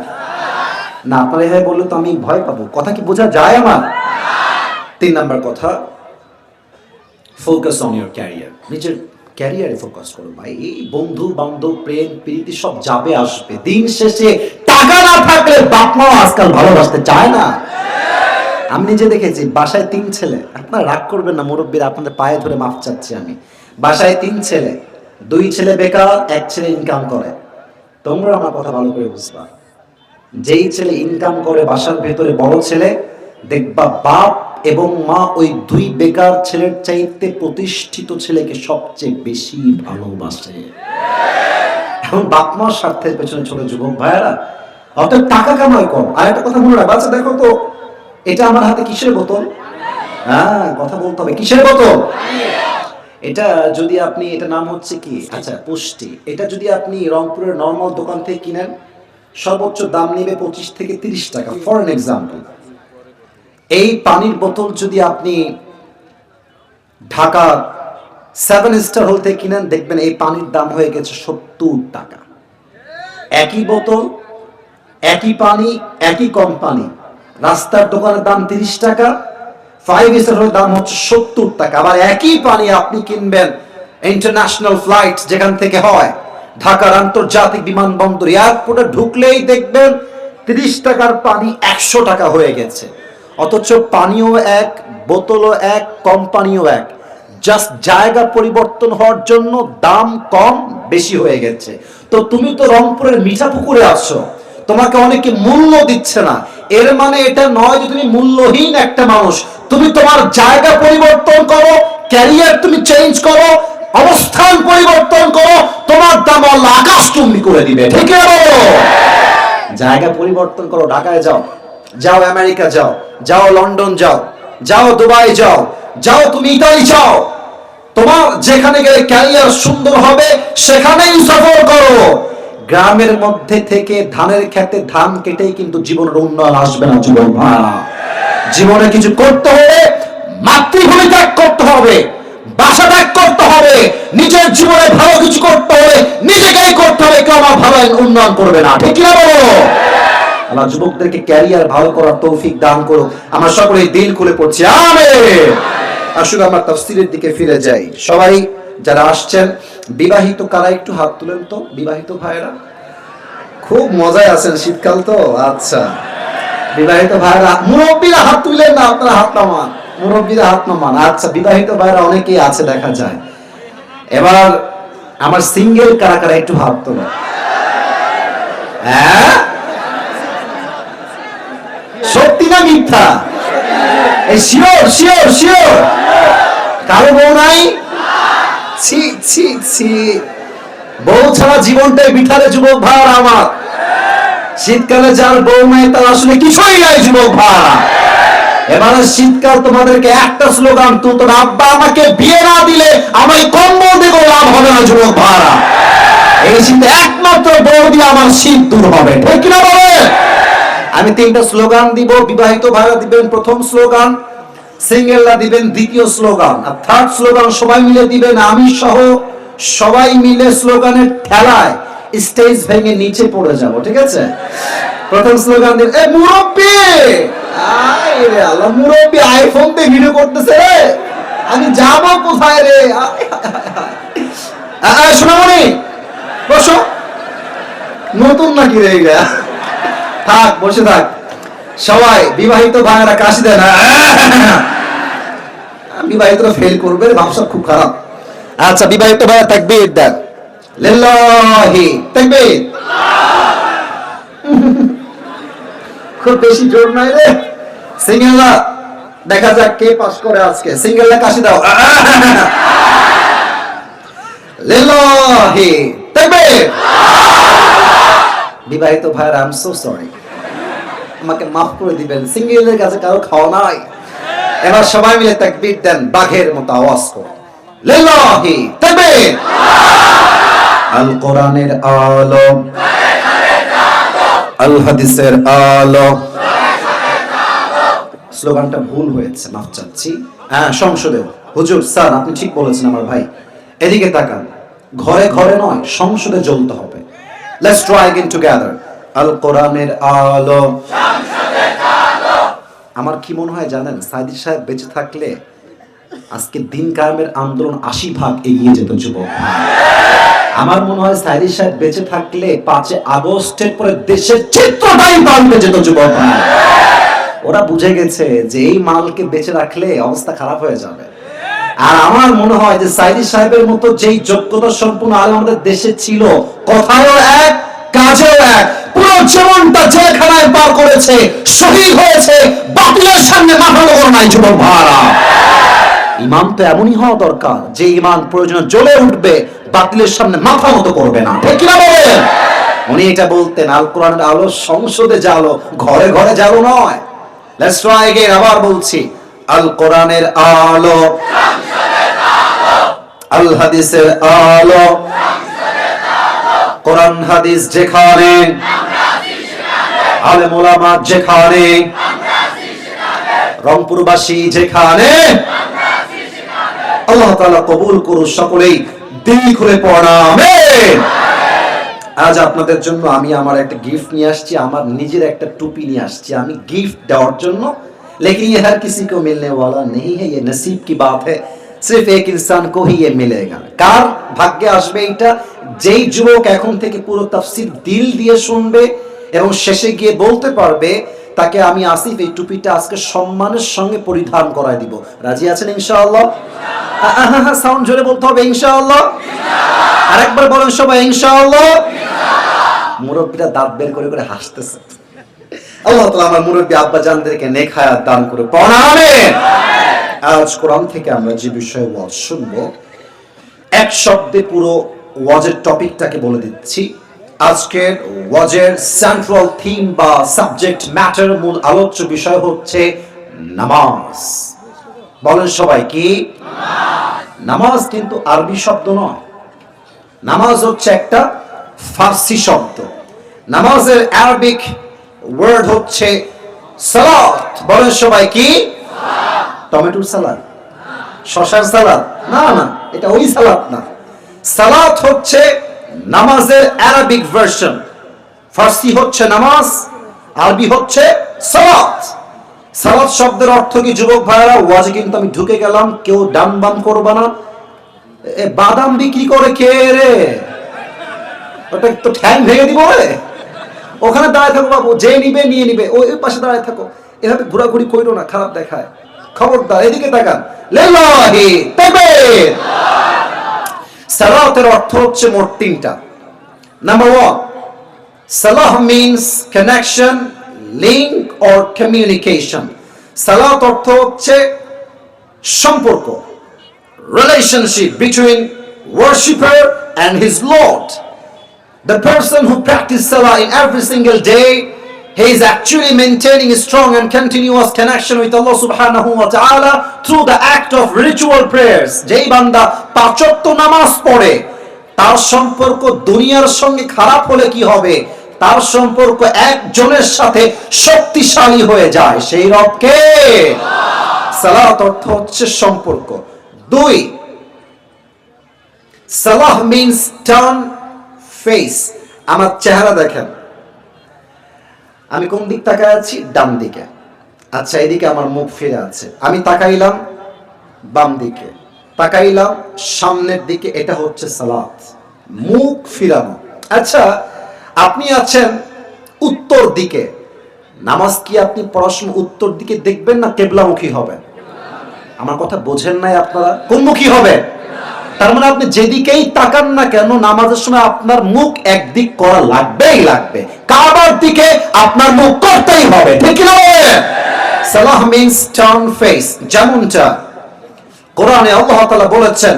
না, আপনারা হ্যাঁ বললে তো আমি ভয় পাবো। কথা কি বোঝা যায় আমার? 3 নাম্বার কথা, ফোকাস অন ইওর ক্যারিয়ার। নিজের ক্যারিয়ারে ফোকাস করো ভাই। এই বন্ধু বান্ধব, প্রেম প্রীতি সব যাবে আসবে, দিন শেষে টাকা না থাকলে বাপ মা আজকাল ভালোবাসতে চায় না। আমি নিজে দেখেছি, বাসায় 3 ছেলে, আপনারা রাগ করবেন না মুরব্বীরা, আপনাদের পায়ে ধরে মাফ চাচ্ছি আমি। বাসায় 3 ছেলে, 2 ছেলে বেকার, 1 ছেলে ইনকাম করে। তোমরা আমার কথা ভালো করে বুঝবা, যেই ছেলে ইনকাম করে বাসার ভেতরে বড় ছেলে, দেখবা বাপ এবং মা ওই 2 বেকার ছেলের চাইতে প্রতিষ্ঠিত ছেলেকে সবচেয়ে বেশি ভালোবাসে। এখন বাপ মার স্বার্থের পেছনে ছোট যুবক ভাইয়েরা অত টাকা কামাই কম। আর একটা কথা মনে রাখবা, আচ্ছা দেখো তো এটা আমার হাতে কিসের বোতল? হ্যাঁ, কথা বলতে হবে, কিসের বোতল এটা? যদি আপনি, এটা নাম হচ্ছে কি, আচ্ছা পুষ্টি, এটা যদি আপনি রংপুরের নরমাল দোকান থেকে কিনেন, সর্বোচ্চ দাম নেবে 25 থেকে 30 টাকা, ফর এন এক্সাম্পল। এই পানির বোতল যদি আপনি ঢাকা 7 স্টার হোটেল থেকে কিনেন, দেখবেন এই পানির দাম হয়ে গেছে 70 টাকা। একই বোতল, একই পানি, একই কোম্পানি, রাস্তার দোকানের দাম 30 টাকা, 5 স্টার হোটেলের দাম হচ্ছে 70 টাকা। আবার একই পানি আপনি কিনবেন ইন্টারন্যাশনাল ফ্লাইট যেখান থেকে হয়, ঢাকার আন্তর্জাতিক বিমানবন্দর, এয়ারপোর্টে ঢুকলেই দেখবেন 30 টাকার পানি 100 টাকা হয়ে গেছে। অথচ পানিও এক, বোতলও এক, কোম্পানিও এক, জাস্ট জায়গা পরিবর্তন হওয়ার জন্য দাম কম বেশি হয়ে গেছে। তো তুমি তো রংপুরের মিঠা পুকুরে আছো, তোমাকে অনেকে মূল্য দিচ্ছে না, এর মানে এটা নয় যে তুমি মূল্যহীন একটা মানুষ। তুমি তোমার জায়গা পরিবর্তন করো, ক্যারিয়ার তুমি চেঞ্জ করো, অবস্থান পরিবর্তন করো, তোমার দাম আল্লাহ আকাশ চুম্বি করে দিবে, ঠিক আছে? জায়গা পরিবর্তন করো, ঢাকায় যাও, যাও আমেরিকা যাও, যাও লন্ডন যাও, যাও দুবাই যাও, যাও তুমি ইতালি যাও, তোমার যেখানে গেলে ক্যারিয়ার সুন্দর হবে সেখানেই সফর করো। গ্রামের মধ্যে থেকে ধানের খেতে ধান কেটেই কিন্তু জীবনের উন্নয়ন আসবে না যুবক ভাইরা। জীবনে কিছু করতে হবে, মাতৃভূমি ত্যাগ করতে হবে, বাসা ত্যাগ করতে হবে, নিজের জীবনে ভালো কিছু করতে হবে, নিজেকেই করতে হবে, কেউ আমার ভালো উন্নয়ন করবে না, ঠিক না বলো? আল্লাহ যুবকদেরকে ক্যারিয়ার ভালো করার তৌফিক দান করুক। আমরা সকলেই দিল খুলে পড়ছি আমিন। আসলে আমরা তাফসীরের দিকে ফিরে যাই। সবাই যারা আসছেন, বিবাহিত কারা একটু হাত তুলেন তো, বিবাহিত ভাইরা খুব মজায় আছেন, শীতকাল তো। আচ্ছা, বিবাহিত ভাইরা, মুরব্বীরা হাত তুলেন না, আপনারা হাত নামান, মুরব্বীরা হাত নামান। আচ্ছা, বিবাহিত ভাইরা অনেকেই আছে দেখা যায়। এবার আমার সিঙ্গেল কারা কারা একটু হাত তোলেন। হ্যাঁ, সত্যি না মিথ্যা? এই শিওর শিওর শিওর? কারো বউ নাই? ছি ছি ছি, বউ ছাড়া জীবনটাই বিঠারে যুবক ভাইরা আমার। শীতকালে যার বউ নাই তার আসলে কিছুই নাই যুবক ভাইরা। এবারে শীতকাল তোমাদেরকে একটা স্লোগান, তুই তোর আব্বা আমাকে বিয়ে না দিলে আমায় কম্বল দেবো, লাভ হবে না যুবক ভাইরা। এই শীতে একমাত্র বউ দিয়ে আমার শীত দূর হবে, ঠিক কিনা বলে? আমি তিনটা স্লোগান দিব, বিবাহিত ভাইরা দিবেন প্রথম স্লোগান, সিঙ্গেলরা দিবেন দ্বিতীয় স্লোগান, আর থার্ড স্লোগান সবাই মিলে দিবেন। আমি সহ সবাই মিলে স্লোগানের ঠেলায় স্টেজ ভেঙে নিচে পড়ে যাব, ঠিক আছে? প্রথম স্লোগান দিন, এ মুরব্বি, আয় রে আল্লাহ, মুরব্বি আইফোন দিয়ে ভিডিও করতেছে রে, আমি যাব কোথায় রে? সোনামণি বসো, নতুন নাকি রে? থাক, বসে থাক। সবাই বিবাহিত ভাইয়েরা কাশি দেন, বিবাহিতরা ফেল করবে, ভাবসা খুব খারাপ। আচ্ছা, বিবাহিত ভাইয়া তাকবীর দেন, লিল্লাহি তাকবীর। খুব বেশি জোর নাই রে। সিঙ্গেলরা দেখা যাক কে পাস করে আজকে। সিঙ্গেলরা কাশি দাও, লিল্লাহি তাকবীর। বিবাহিত ভাইরা আই এম সো সরি, আমাকে মাফ করে দিবেন, সিঙ্গেলের কাছে কারো খাওয়া নাই। এবার সবাই মিলে তাকবীর দেন, বাঘের মতো আওয়াজ করে, লিল্লাহি তাকবীর। আল কোরআনের আলো, আল হাদিসের আলো। স্লোগানটা ভুল হয়েছে, মাফ চাচ্ছি। হ্যাঁ, সংসদে। হুজুর স্যার আপনি ঠিক বলেছেন আমার ভাই, এদিকে তাকান, ঘরে ঘরে নয়, সংসদে জ্বলতে হবে। Let's try again together. আল কোরআনের আলো, আমার কি মনে হয় জানেন, সাইদি সাহেব বেঁচে থাকলে আজকে দিন কায়েমের আন্দোলন 80% এগিয়ে যেত যুবক। আমার মনে হয় সাইদি সাহেব বেঁচে থাকলে 5 আগস্টের পরে দেশের চিত্রটাই পাল্টে যেত যুবক। ওরা বুঝে গেছে যে এই মালকে বেঁচে রাখলে অবস্থা খারাপ হয়ে যাবে। আর আমার মনে হয় যে সাইদি সাহেবের মতো যেই যোগ্যতা সম্পন্ন আলেম আমাদের দেশে ছিল, কথায়ও এক কাজেও এক, পুরো জীবনটা জেলখানায় পার করেছে, শহীদ হয়েছে, বাতিলের সামনে মাথা নত নাই যুবক ভাইরা। ইমান তো এমনই হওয়া দরকার যে ইমান প্রয়োজনে জ্বলে উঠবে, বাতিলের সামনে মাথা নত করবে না, ঠিক কিনা বলেন? উনি এটা বলতেন, আল কোরআনের আলো সংসদে জ্বালো, ঘরে ঘরে জ্বালো নয়। লেটস ট্রাই अगेन, আবার বলছি, আল কোরআনের আলো, আল হাদিসের আলো। কোরআন হাদিস যেখানে, আলেম ওলামা যেখানে, রংপুরবাসী যেখানে, আল্লাহ তাআলা কবুল করুন সকলেই দিল খুলে পড়া আমিন। আজ আপনাদের জন্য আমি আমার একটা গিফট নিয়ে আসছি, আমার নিজের একটা টুপি নিয়ে আসছি আমি গিফট দেওয়ার জন্য। लेकिन ये हर किसी को मिलने वाला नहीं है, ये नसीब की बात है, सिर्फ एक इंसान को ही ये मिलेगा। কার ভাগ্যে আসবে এটা? যেই যুবক এখন থেকে পুরো তাফসীর দিল দিয়ে শুনবে এবং শেষে গিয়ে বলতে পারবে, তাকে আমি আসিফ এই টুপিটা আজকে সম্মানের সঙ্গে পরিধান করায় দিব। রাজি আছেন ইনশাআল্লাহ? সাউন্ড জোরে বলতে হবে, ইনশাআল্লাহ। আরেকবার বলেন সবাই, ইনশাআল্লাহ। মুরব্বীরা দাঁত বের করে করে হাসতেছে। আল্লাহ তাআলা আমার মুরব্বী আব্বা জানদেরকে নেক হায়াত দান করে পড়া আমিন। আজ কোরআন থেকে আমরা যে বিষয়ে ওয়াজ শুনবো, এক শব্দে পুরো ওয়াজের টপিকটাকে বলে দিচ্ছি। আজকের ওয়াজের সেন্ট্রাল থিম বা সাবজেক্ট ম্যাটার, মূল আলোচ্য বিষয় হচ্ছে নামাজ। বলেন সবাই, কি নামাজ? কিন্তু আরবি শব্দ নয়, নামাজ হচ্ছে একটা ফার্সি শব্দ। নামাজের আরবিক ওয়ার্ড হচ্ছে সালাত। বলেন সবাই, কি? টমেটোর সালাদ, শসার সালাদ? না না, এটা ওই সালাদ না। সালাত হচ্ছে নামাজের আরবিক ভার্সন। ফার্সি হচ্ছে নামাজ, আরবি হচ্ছে সালাত। সালাত শব্দের অর্থ কি যুবক ভাইরা? ওয়াজে কিন্তু আমি ঢুকে গেলাম, কেউ ডাম বাম করবা না। বাদাম বিক্রি করে কে রে? ওটা তো ঠ্যাং ভেঙে দিব রে। ওখানে দাঁড়ায় থাকো বাবু, যে নিবে নিয়ে নিবে, ওই পাশে দাঁড়ায় থাকো। এভাবে ঘোরাঘুরি কইরো না, খারাপ দেখায়। খবরদার, এদিকে তাকান। লিল্লাহি তাকবীর। সালাতের অর্থ হচ্ছে মোট তিনটা। Number 1, Salah means connection, link or communication. সালাত অর্থ হচ্ছে সম্পর্ক, relationship between worshipper and his Lord. The person who practices salah in every single day, he is actually maintaining a strong and continuous connection with Allah subhanahu wa ta'ala through the act of ritual prayers. যেই বান্দা পাঁচ ওয়াক্ত নামাজ পড়ে, তার সম্পর্ক দুনিয়ার সঙ্গে খারাপ হলে কি হবে? তার সম্পর্ক একজনের সাথে শক্তিশালী হয়ে যায়, সেই রব কে? সালাত অর্থ হচ্ছে সম্পর্ক। 2, সালাহ means turn face. আমার চেহারা দেখেন, আমি কোন দিক তাকায় আছি? ডান দিকে। আচ্ছা, এদিকে আমার মুখ ফিরে আছে, আমি তাকাইলাম বাম দিকে, তাকাইলাম সামনের দিকে, এটা হচ্ছে সালাত, মুখ ফিরানো। আচ্ছা, আপনি আছেন উত্তর দিকে, নামাজ কি আপনি পড়ার সময় উত্তর দিকে দেখবেন না কেবলামুখী হবেন? আমার কথা বোঝেন নাই আপনারা? কোন মুখী হবে? তার মানে আপনি যেদিকেই তাকান না কেন, নামাজের সময় আপনার মুখ একদিক করা লাগবেই লাগবে, কাবার দিকে আপনার মুখ করতেই হবে, ঠিক কি না? সালাহ মিন্স টার্ন ফেস। যেমনটা কোরআনে আল্লাহ তাআলা বলেছেন,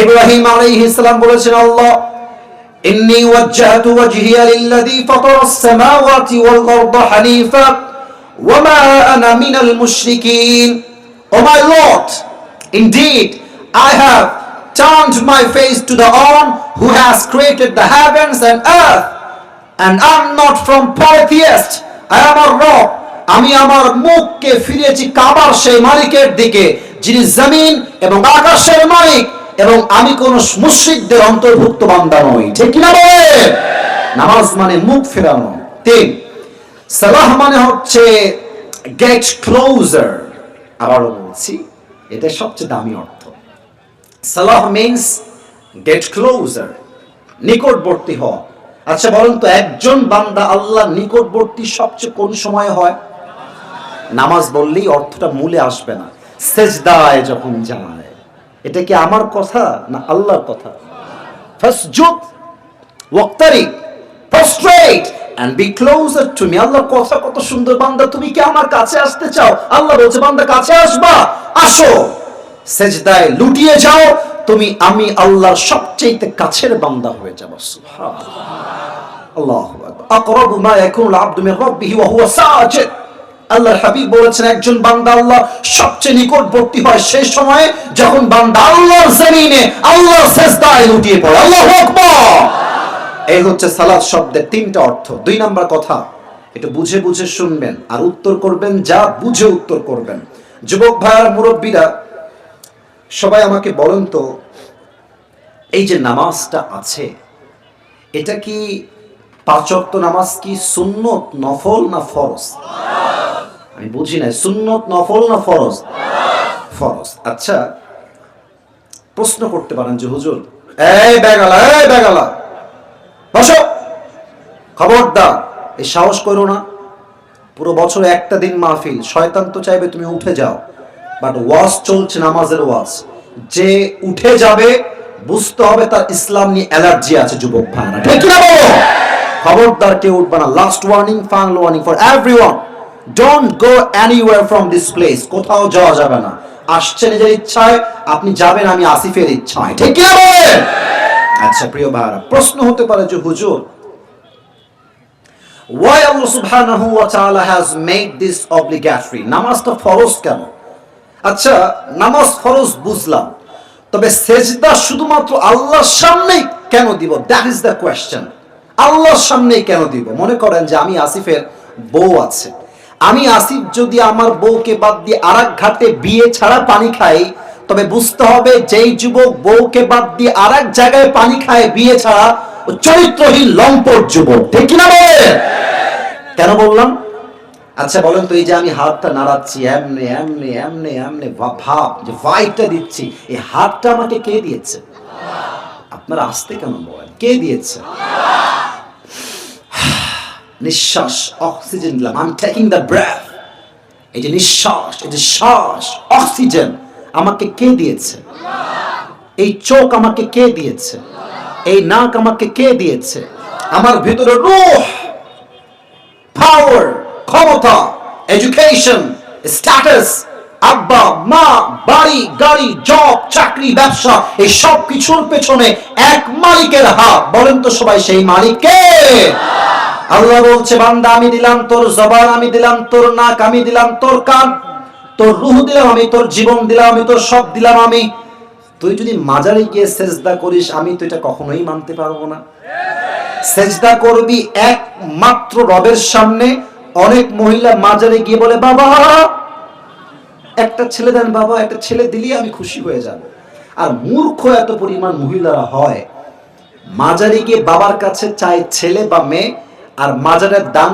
ইব্রাহিম আলাইহিস সালাম বলেছেন, আল্লাহ ইন্নী ওয়াজ্জাহতু ওয়াজহিয়া লিল্লাযী ফাতারাস সামাওয়াতি ওয়াল আরদা হানিফা ওয়া মা আনা মিনাল মুশরিকিন। O my Lord, indeed I have turned my face to the one who has created the heavens and earth, and I'm not from polytheists. I am a Rob, আমি আমার মুখকে ফিরেছি কাবার সেই মালিকের দিকে যিনি জমিন এবং আকাশের মালিক, এবং আমি কোন মুশরিকদের অন্তর্ভুক্ত বান্দা নই, ঠিক কি না বলেন? নামাজ মানে মুখ ফেরানো। 3, সালাহ মানে হচ্ছে গেট ক্লোজার। আবারও বলছি, এটা সবচেয়ে দামি অর্থ। সালাহ মিন্স গেট ক্লোজার, নিকটবর্তী হওয়া। আচ্ছা বলেন তো, একজন বান্দা আল্লাহর নিকটবর্তী সবচেয়ে কোন সময় হয়? নামাজ বললেই অর্থটা মূলে আসবে না, সেজদায় যখন যায়। এটা কি আমার কথা না আল্লাহর কথা? ফাসজুদ ওয়াক্তারিব, prostate and be closer to me. আল্লাহর কথা কত সুন্দর, বান্দা তুমি কি আমার কাছে আসতে চাও? আল্লাহ বলছে, বান্দা কাছে আসবা, আসো, সেজদায় লুটিয়ে যাও, তুমি আমি আল্লাহর সবচেয়ে কাছের বান্দা হয়ে যাবে। সুবহানাল্লাহ, আল্লাহু আকবার। আকরাবু মা ইয়াকুনুল আবদু মির রাব্বিহি ওয়া হুয়া সাজিদ। আল্লাহর হাবিব বলেছেন, একজন বান্দা আল্লাহ সবচেয়ে নিকটবর্তী হয় সেই সময়ে যখন বান্দা আল্লাহর জমিনে আল্লাহর সেজদায় লুটিয়ে পড়ে। আল্লাহু আকবার। এই হচ্ছে সালাত শব্দের 3টা অর্থ। 2 নাম্বার কথা, এটা বুঝে বুঝে শুনবেন আর উত্তর করবেন, যা বুঝে উত্তর করবেন। যুবক ভাইয়ার, মুরব্বীরা, সবাই আমাকে বলেন তো, এই যে নামাজটা আছে, এটা কি 5 ওয়াক্ত নামাজ কি সুন্নত, নফল না ফরজ? আমি বুঝি না, সুন্নত, নফল না ফরজ? ফরজ। আচ্ছা, প্রশ্ন করতে পারেন যে হুজুর, এই বেগালা বসো, খবরদার এই সাহস করো না, পুরো বছর একটা দিন মাহফিল, শয়তান তো চাইবে তুমি উঠে যাও, বাট ওয়াজ চলছে, নামাজের ওয়াজ, যে উঠে যাবে বুঝতে হবে তার ইসলাম নিয়ে অ্যালার্জি আছে। যুবক ভাইরা, ঠিক না বলো? খবরদার কেউ উঠবে না। Last warning, final warning for everyone, don't go anywhere from this place. কোথাও যাওয়া যাবে না। আসছে নিজের ইচ্ছায়, আপনি যাবেন আমি আসিফের ইচ্ছায়, ঠিক না বলেন? আচ্ছা প্রিয় ভাইরা, প্রশ্ন হতে পারে যে হুজুর, why Allah subhanahu wa ta'ala has made this obligatory? নামাজটা ফরজ কেন? আচ্ছা, নামাজ ফরজ বুঝলাম, তবে সেজদা শুধুমাত্র আল্লাহর সামনেই কেন দিব? That is the question. আল্লাহর সামনেই কেন দিব? মনে করেন যে আমি আসিফের বউ আছে, আমি আসিফ যদি আমার বউকে বাদ দিয়ে আরেক ঘাটে বিয়ে ছাড়া পানি খাই, তবে বুঝতে হবে যেই যুবক বউকে বাদ দিয়ে আরেক জায়গায় পানি খায় বিয়ে ছাড়া, চরিত্রহীন লম্পট যুবক, ঠিক কিনা বলেন? কেন বললাম? আচ্ছা বলেন তো, এই যে আমি হাতটা নাড়াচ্ছি, এমনি এমনি এমনি এমনি ভাব যে ভাইবটা দিচ্ছি, এই হাতটা আমাকে কে দিয়েছে? আপনারা আসতে কেন বলেন? কে দিয়েছে? নিঃশ্বাস, অক্সিজেন দিলাম, I am taking the breath. এই যে নিঃশ্বাস, এই যে শ্বাস, অক্সিজেন আমাকে কে দিয়েছে? এই চোখ আমাকে কে দিয়েছে? এই নাক আমাকে কে দিয়েছে? আমার ভিতরে রূহ, পাওয়ার, ক্ষমতা, এডুকেশন, স্ট্যাটাস, আব্বা মা, বাড়ি গাড়ি, জব চাকরি ব্যবসা, এই সব কিছুর পেছনে এক মালিকের হাত। বলেন তো সবাই, সেই মালিক কে? আল্লাহ বলছে, বান্দা আমি দিলাম তোর জবান, আমি দিলাম তোর নাক, আমি দিলাম তোর কান, তোর রূহ দিলাম আমি, তোর জীবন দিলাম আমি, তোর সব দিলাম আমি। তুই যদি মাজারে গিয়ে সেজদা করিস, আমি তো এটা কখনোই মানতে পারবো না। সেজদা করবি একমাত্র রবের সামনে। অনেক মহিলা মাজারে গিয়ে বলে, বাবা একটা ছেলে দেন, বাবা একটা ছেলে দিলেই আমি খুশি হয়ে যাব। আর মূর্খ এত পরিমাণ মহিলারা হয়, মাজারে গিয়ে বাবার কাছে চায় ছেলে বা মেয়ে, আর মাজারের দান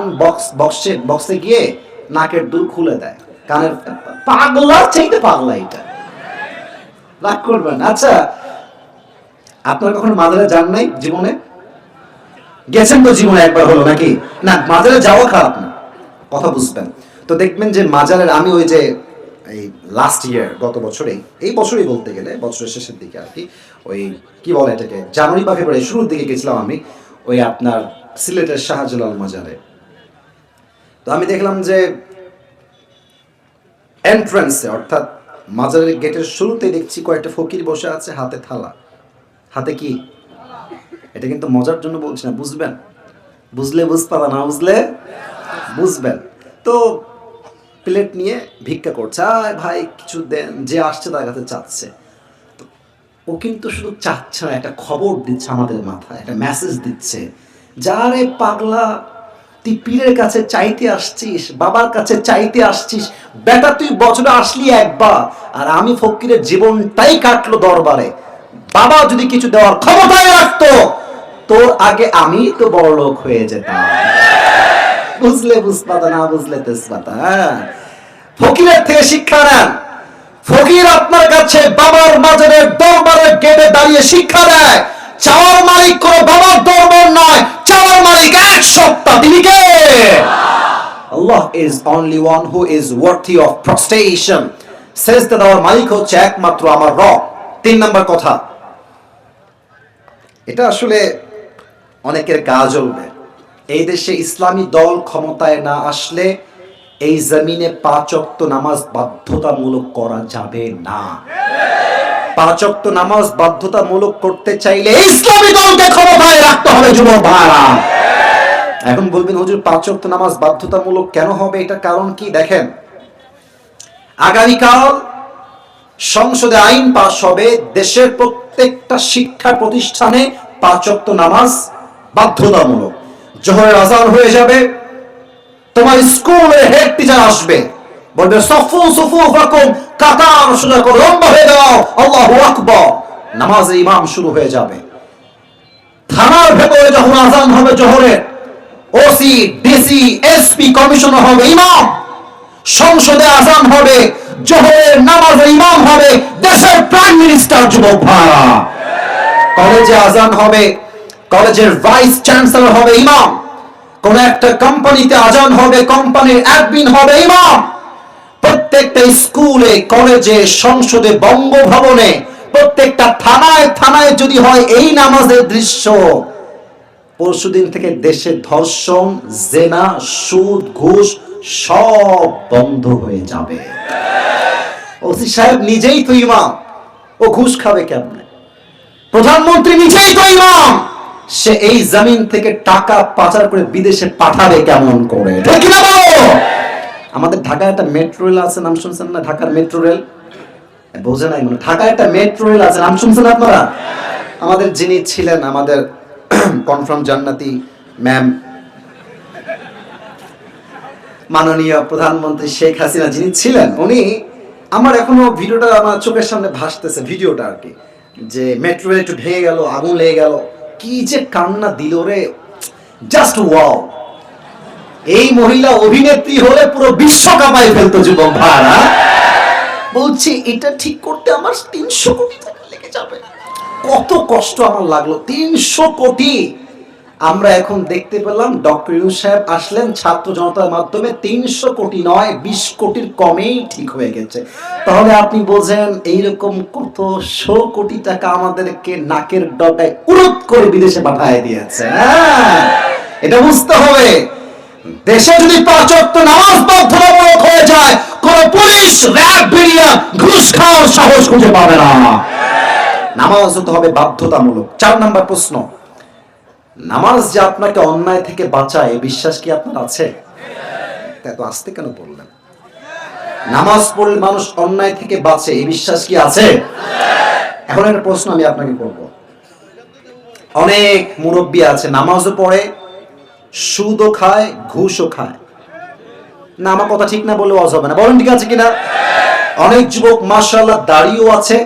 বক্সে গিয়ে নাকের দুল খুলে দেয়, কানের। পাগলা চাইতে পাগলা এটা, রাগ করবেন। আচ্ছা, আপনারা কখনো মাজারে যান নাই জীবনে? গেছেন তো জীবনে একবার হলো নাকি? না, মাজারে যাওয়া খারাপ না, কথা বুঝবেন। তো দেখবেন যে মাজারের, আমি ওই যে এই লাস্ট ইয়ার, গত বছরেই, এই বছরই বলতে গেলে বছরের শেষের দিকে আর কি, ওই কি বলে এটাকে, জানুয়ারি বা ফেব্রুয়ারি শুরুর দিকে গেছিলাম আমি ওই আপনার সিলেটের শাহজালাল মাজারে। তো আমি দেখলাম যে এন্ট্রান্সে, অর্থাৎ মাজারের গেটের শুরুতে দেখছি কয়েকটা ফকির বসে আছে, হাতে থালা। হাতে কি? এটা কিন্তু মজার জন্য বলছি না, বুঝবেন। বুঝলে বুঝপালা, না বুঝলে বুঝবেন। তো প্লেট নিয়ে ভিক্ষা করছে, আয় ভাই কিছু দেন, যে আসছে তার কাছে চাচ্ছে। তো ও কিন্তু শুধু চাচ্ছে না, একটা খবর দিচ্ছে আমাদের মাথায়, একটা মেসেজ দিচ্ছে, যারে পাগলা তুই পীরের কাছে চাইতে আসছিস, বাবার কাছে চাইতে আসছিস, বেটা তুই বছরে আসলি একবার, আর আমি ফকিরের জীবনটাই কাটলো দরবারে। বাবা যদি কিছু দেওয়ার ক্ষমতায় রাখতো, তোর আগে আমি তো বড় লোক হয়ে যেতাম। বুঝলে বুঝপাতা, না বুঝলে তেজপাতা। ফকিরের থেকে শিক্ষা নেন। ফকির আপনার কাছে বাবার মাজারের দরবারের গেটে দাঁড়িয়ে শিক্ষা দেয়, চাওয়ার মালিক কোনো বাবার দরবার নয়, চাওয়ার মালিক এক সত্তা, তিনি কে? আল্লাহ is only one who is worthy of prostration. সেজদা দেওয়ার মালিক হচ্ছে একমাত্র আমার রব। 3 নম্বর কথা, এটা আসলে অনেকের গা জ্বলবে। এই দেশে ইসলামী দল ক্ষমতায় না আসলে এই জমিনে 5 ওয়াক্ত নামাজ বাধ্যতামূলক করা যাবে না। 5 ওয়াক্ত নামাজ বাধ্যতামূলক করতে চাইলে ইসলামী দলকে ক্ষমতায় রাখতে হবে যুবক ভাইরা। এখন বলবেন, হুজুর 5 ওয়াক্ত নামাজ বাধ্যতামূলক কেন হবে, এটা কারণ কি? দেখেন, আগামীকাল সংসদে আইন পাস হবে, দেশের প্রত্যেকটা শিক্ষা প্রতিষ্ঠানে 5 ওয়াক্ত নামাজ বাধ্যতামূলক। জোহরের আজান হয়ে যাবে, তোমার স্কুলের হেড টিচার আসবে, বলবে সফু সুফুফাকুম, কাতার সোজা করে লম্বা হয়ে দাও, আল্লাহু আকবার, নামাজে ইমাম শুরু হয়ে যাবে। থানার ভেতরে যখন আজান হবে জোহরের, ওসি ডিসি এসপি কমিশনার হবে ইমাম। সংসদে আজান হবে, জোহরের নামাজে ইমাম হবে দেশের প্রাইম মিনিস্টার। যুবক ভাইরা, কলেজে আজান হবে, কলেজের ভাইস চ্যান্সেলর হবে ইমাম। কোন একটা কোম্পানিতে আজান হবে, কোম্পানির অ্যাডমিন হবে ইমাম। প্রত্যেকটা স্কুলে, কলেজে, সংসদে, বঙ্গভবনে, প্রত্যেকটা থানায় থানায় যদি হয় এই নামাজের দৃশ্য, পরশুদিন থেকে দেশে ধর্ষণ, জেনা, সুদ, ঘুষ সব বন্ধ হয়ে যাবে। ওসি সাহেব নিজেই তো ইমাম, ও ঘুষ খাবে কেমনে? প্রধানমন্ত্রী নিজেই তো ইমাম, সে এই জমিন থেকে টাকা পাচার করে বিদেশে পাঠাবে কেমন করে? ঠিক না বলো? আমাদের ঢাকায় একটা মেট্রো রেল আছে, নাম শুনছেন না? ঢাকার মেট্রো রেল বোঝে নাই মনে। ঢাকায় একটা মেট্রো রেল আছে, নাম শুনছেন আপনারা? আমাদের যিনি ছিলেন, আমাদের কনফার্ম জান্নাতি ম্যাম, মাননীয় প্রধানমন্ত্রী শেখ হাসিনা যিনি ছিলেন, উনি, আমার এখনো ভিডিওটা আমার চোখের সামনে ভাসতেছে, ভিডিওটা আর কি, যে মেট্রো রেল একটু ভেঙে গেল, আগুন লেগে গেল, কি যে কান্না দিল রে, জাস্ট ওয়াও। এই মহিলা অভিনেত্রী হলে পুরো বিশ্ব কাঁপায় ফেলতো যুবক ভাইরা। বলছি এটা ঠিক করতে আমার 300 কোটি টাকা লেগে যাবে। কত কষ্ট আমার লাগলো, 300 কোটি। আমরা এখন দেখতে পেলাম ডক্টর ইউনূস সাহেব আসলেন ছাত্র জনতার মাধ্যমে, 300 কোটি নয় 20 কোটির কমেই ঠিক হয়ে গেছে। তাহলে আপনি বোঝেন এইরকম কত 100 কোটি টাকা আমাদেরকে নাকের ডগায় উড়ুত করে বিদেশে পাঠিয়ে দিয়েছে। হ্যাঁ, এটা বুঝতে হবে। দেশে যদি 5 ওয়াক্ত নামাজ বাধ্যতামূলক হয়ে যায়, কোন পুলিশ র্যাব বেরিয়া ঘুষ খাওয়ার সাহস খুঁজে পাবে না। নামাজ হতে হবে বাধ্যতামূলক। 4 নম্বর প্রশ্ন, নামাজ যে আপনাকে অন্যায় থেকে বাঁচায় এই বিশ্বাস কি আপনার আছে? এত আস্তে কেন বললেন? নামাজ পড়লে মানুষ অন্যায় থেকে বাঁচে এই বিশ্বাস কি আছে? এখন একটা প্রশ্ন আমি আপনাকে করব। অনেক মুরব্বী আছে নামাজও পড়ে, সুদও খায়, ঘুষও খায়। না, আমার কথা ঠিক না বলে ওয়াজ হবে না, বলেন ঠিক আছে কিনা? অনেক যুবক মাশাআল্লাহ দাড়িও আছে।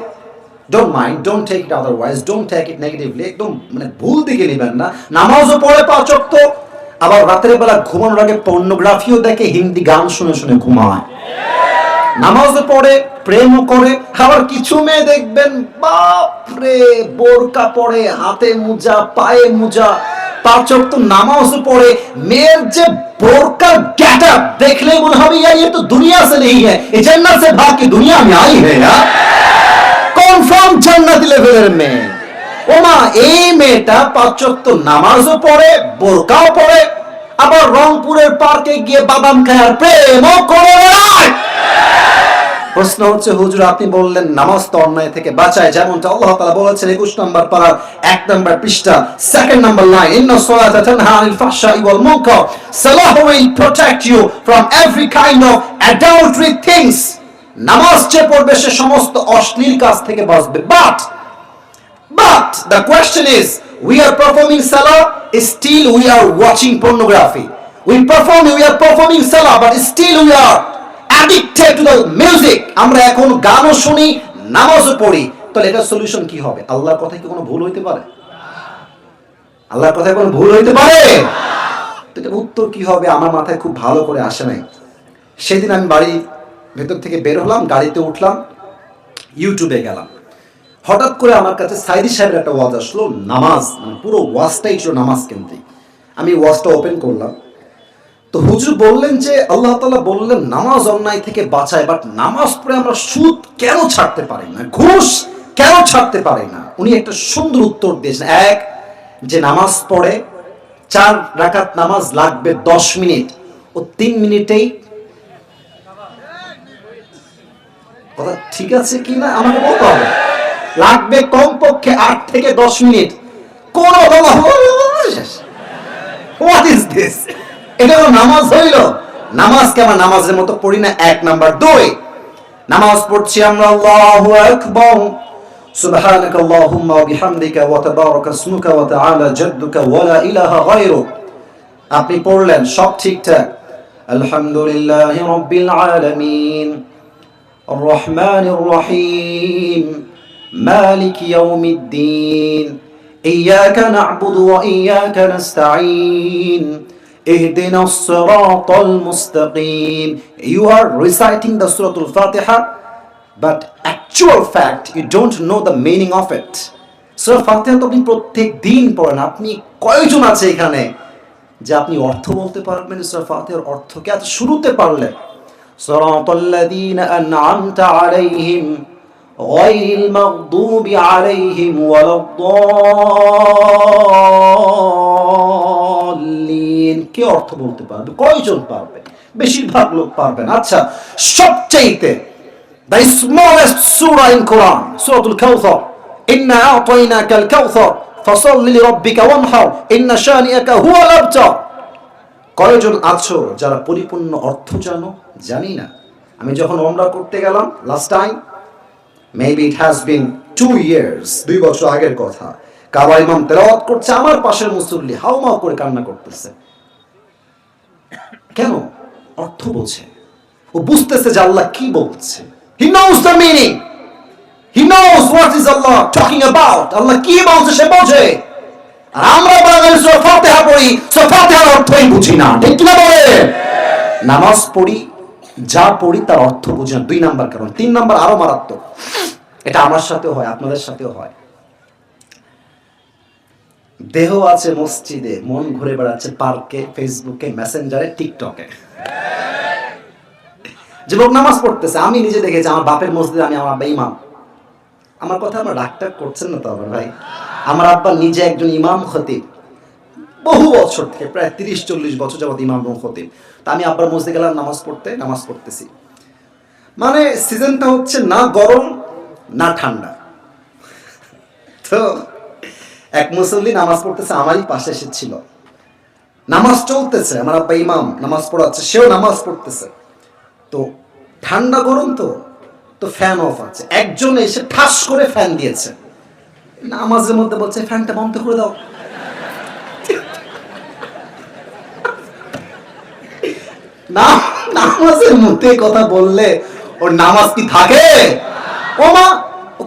Don't mind, don't take it otherwise, don't take it negatively, একদম মানে ভুল দিকে নেবেন না। নামাজও পড়ে 5 ওয়াক্ত, আবার রাতের বেলা ঘুমানোর আগে পর্নোগ্রাফিও দেখে, হিন্দি গান শুনে শুনে ঘুমায়। নামাজও পড়ে, প্রেমও করে। আবার কিছু মেয়ে দেখবেন বাপরে বোরকা পরে, হাতে মোজা, পায়ে মোজা, 5 ওয়াক্ত নামাজও পড়ে। মেয়ের যে বোরকা গেটআপ দেখলেই মনে হবে यार ये तो दुनिया से नहीं है, ये जन्नत से भाग के दुनिया में आई है यार। কনফার্ম জান্নাতি লেভেলের মেয়ে। ওমা, এই মেয়েটা 5 ওয়াক্ত নামাজও পড়ে, বোরকাও পড়ে, আবার রংপুরের পার্কে গিয়ে বাদাম খায় আর প্রেমও করে বেড়ায়। প্রশ্ন হচ্ছে হুজুর আপনি বললেন নামাজ তো অন্যায় থেকে বাঁচায়, যেমনটা আল্লাহ তাআলা বলেছেন 21 নম্বর পারার 1 নম্বর পৃষ্ঠা 2nd নম্বর লাইন, ইন্না সালাতা তানহা আনিল ফাহশাই ওয়াল মুনকার, সালাহ will protect you from every kind of adultery things. নামাজ যে পড়বে সে সমস্ত অশ্লীল কাজ থেকে বাঁচবে। But the question is, we are performing salah, still we are watching pornography. We are performing salah, but still we are addicted to the music. আমরা এখন গানও শুনি, নামাজও পড়ি। তাহলে এটা সলিউশন কি হবে? আল্লাহর কথায় কি কোনো ভুল হইতে পারে? আল্লাহর কথায় কোনো ভুল হইতে পারে? তো এটা উত্তর কি হবে আমার মাথায় খুব ভালো করে আসে নাই। সেদিন আমি বাড়ির ভেতর থেকে বের হলাম, গাড়িতে উঠলাম, ইউটিউবে গেলাম। হঠাৎ করে আমার কাছে সাইদি সাহেবের একটা ওয়াজ আসলো, নামাজ, মানে পুরো ওয়াজটাই ছিল নামাজ কেন্দ্রিক। আমি ওয়াজটা ওপেন করলাম, তো হুজুর বললেন যে আল্লাহ তাআলা বললেন নামাজ অন্যায় থেকে বাঁচায়, বাট নামাজ পড়ে আমরা সুদ কেন ছাড়তে পারি না, ঘুষ কেন ছাড়তে পারি না? উনি একটা সুন্দর উত্তর দিয়েছেন। এক, যে নামাজ পড়ে 4 রাকাত নামাজ লাগবে 10 মিনিট, ও 3 মিনিটেই, কথা ঠিক আছে কি না আমাকে বলতে হবে, লাগবে কমপক্ষে 8 থেকে 10 মিনিট। কোন হোয়াট ইজ দিস? এটা নামাজ হইল? নামাজকে আমরা নামাজের মতো পড়ি না। 1 নাম্বার। 2, নামাজ পড়ছি আমরা আল্লাহু আকবার, সুবহানাকা আল্লাহুম্মা ওয়া বিহামদিকা ওয়া তাবারাকা ইসমুকা ওয়া তাআলা জাদ্দুকা ওয়া লা ইলাহা গায়রুক। আপনি পড়লেন, সব ঠিকঠাক। আলহামদুলিল্লাহি রাব্বিল আলামিন, আর রহমানির রহিম, মালিক ইয়াউমিদ্দিন, ইয়াকা না'বুদু ওয়া ইয়াকা নাস্তাঈন, اهدنا الصراط المستقيم. You are reciting the Surah Al-Fatiha, but actual fact you don't know the meaning of it. Surah Al-Fatiha তো আপনি প্রত্যেক দিন পড়েন। আপনি কয়জন আছে এখানে যে আপনি অর্থ বলতে পারবেন? Surah Al-Fatihaর অর্থ কি আজ শুরুতে পারলেন? সিরাতাল্লাযীনা আন'আমতা আলাইহিম গায়রিল মাগদুবি আলাইহিম ওয়ালাদ-দাল্লিন। কে অর্থ বলতে পারবে? কয়জন পারবে? বেশিরভাগ লোক পারবেন। আচ্ছা, সবচেয়ে the smallest surah in Quran, সূরাতুল কাউসার, ইন্না আ'তাইনাকাল কাউসার ফাসাল্লি লিরাব্বিকা ওয়ানহার ইন্না শানিআকা হুয়াল আবতার। কয়জন আছো যারা পরিপূর্ণ অর্থ জানো? জানি না। আমি যখন ওমরা করতে গেলাম last time, maybe it has been 2 years, 2 বছর আগের কথা, কাবা ইমাম তেলাওয়াত করছে, আমার পাশের মুসল্লি হাউমাউ করে কান্না করতেছে। কেন? অর্থ বোঝে, ও বুঝতেছে যে আল্লাহ কি বলছে। He knows the meaning. He knows what is Allah talking about. আল্লাহ কি বলছে সে বোঝে। আর আমরা বাঙালি সূরা ফাতিহা পড়ি, সূরা ফাতিহার অর্থই বুঝি না, ঠিক কি না বলে? নামাজ পড়ি, যা পড়ি তার অর্থ বুঝি না। 2 নাম্বার কারণ। 3 নাম্বার আরো মারাত্মক, এটা আমার সাথেও হয়, আপনাদের সাথেও হয়। দেহ আছে মসজিদে, মন ঘুরে বেড়াচ্ছে পার্কে, ফেসবুকে, মেসেঞ্জারে, টিকটকে। যুবক নামাজ পড়তেছে, আমি নিজে দেখেছি আমার বাপের মসজিদে, আমি আমার আব্বা ইমাম। আমার কথা আমার ডাক্তার করছেন না তো আমার ভাই? আমার আব্বা নিজে একজন ইমাম খতিব, বহু বছর থেকে, প্রায় 30-40 বছর যাবত ইমাম এবং খতিব। তা আমি আব্বার মসজিদে গেলাম নামাজ পড়তে, নামাজ পড়তেছি। মানে সিজনটা হচ্ছে না গরম না ঠান্ডা। তো এক মুসল্লি নামাজ পড়তেছে, আমারই পাশে এসেছিল, নামাজ চলতেছে, আমার আব্বা ইমাম নামাজ পড়াচ্ছে, সেও নামাজ পড়তেছে। তো ঠান্ডা গরম তো তো ফ্যান অফ আছে, একজন এসে ঠাস করে ফ্যান দিয়েছে, নামাজের মধ্যে বলছে ফ্যানটা বন্ধ করে দাও। না, নামাজের মধ্যে কথা বললে ওর নামাজ কি থাকে? ও মা,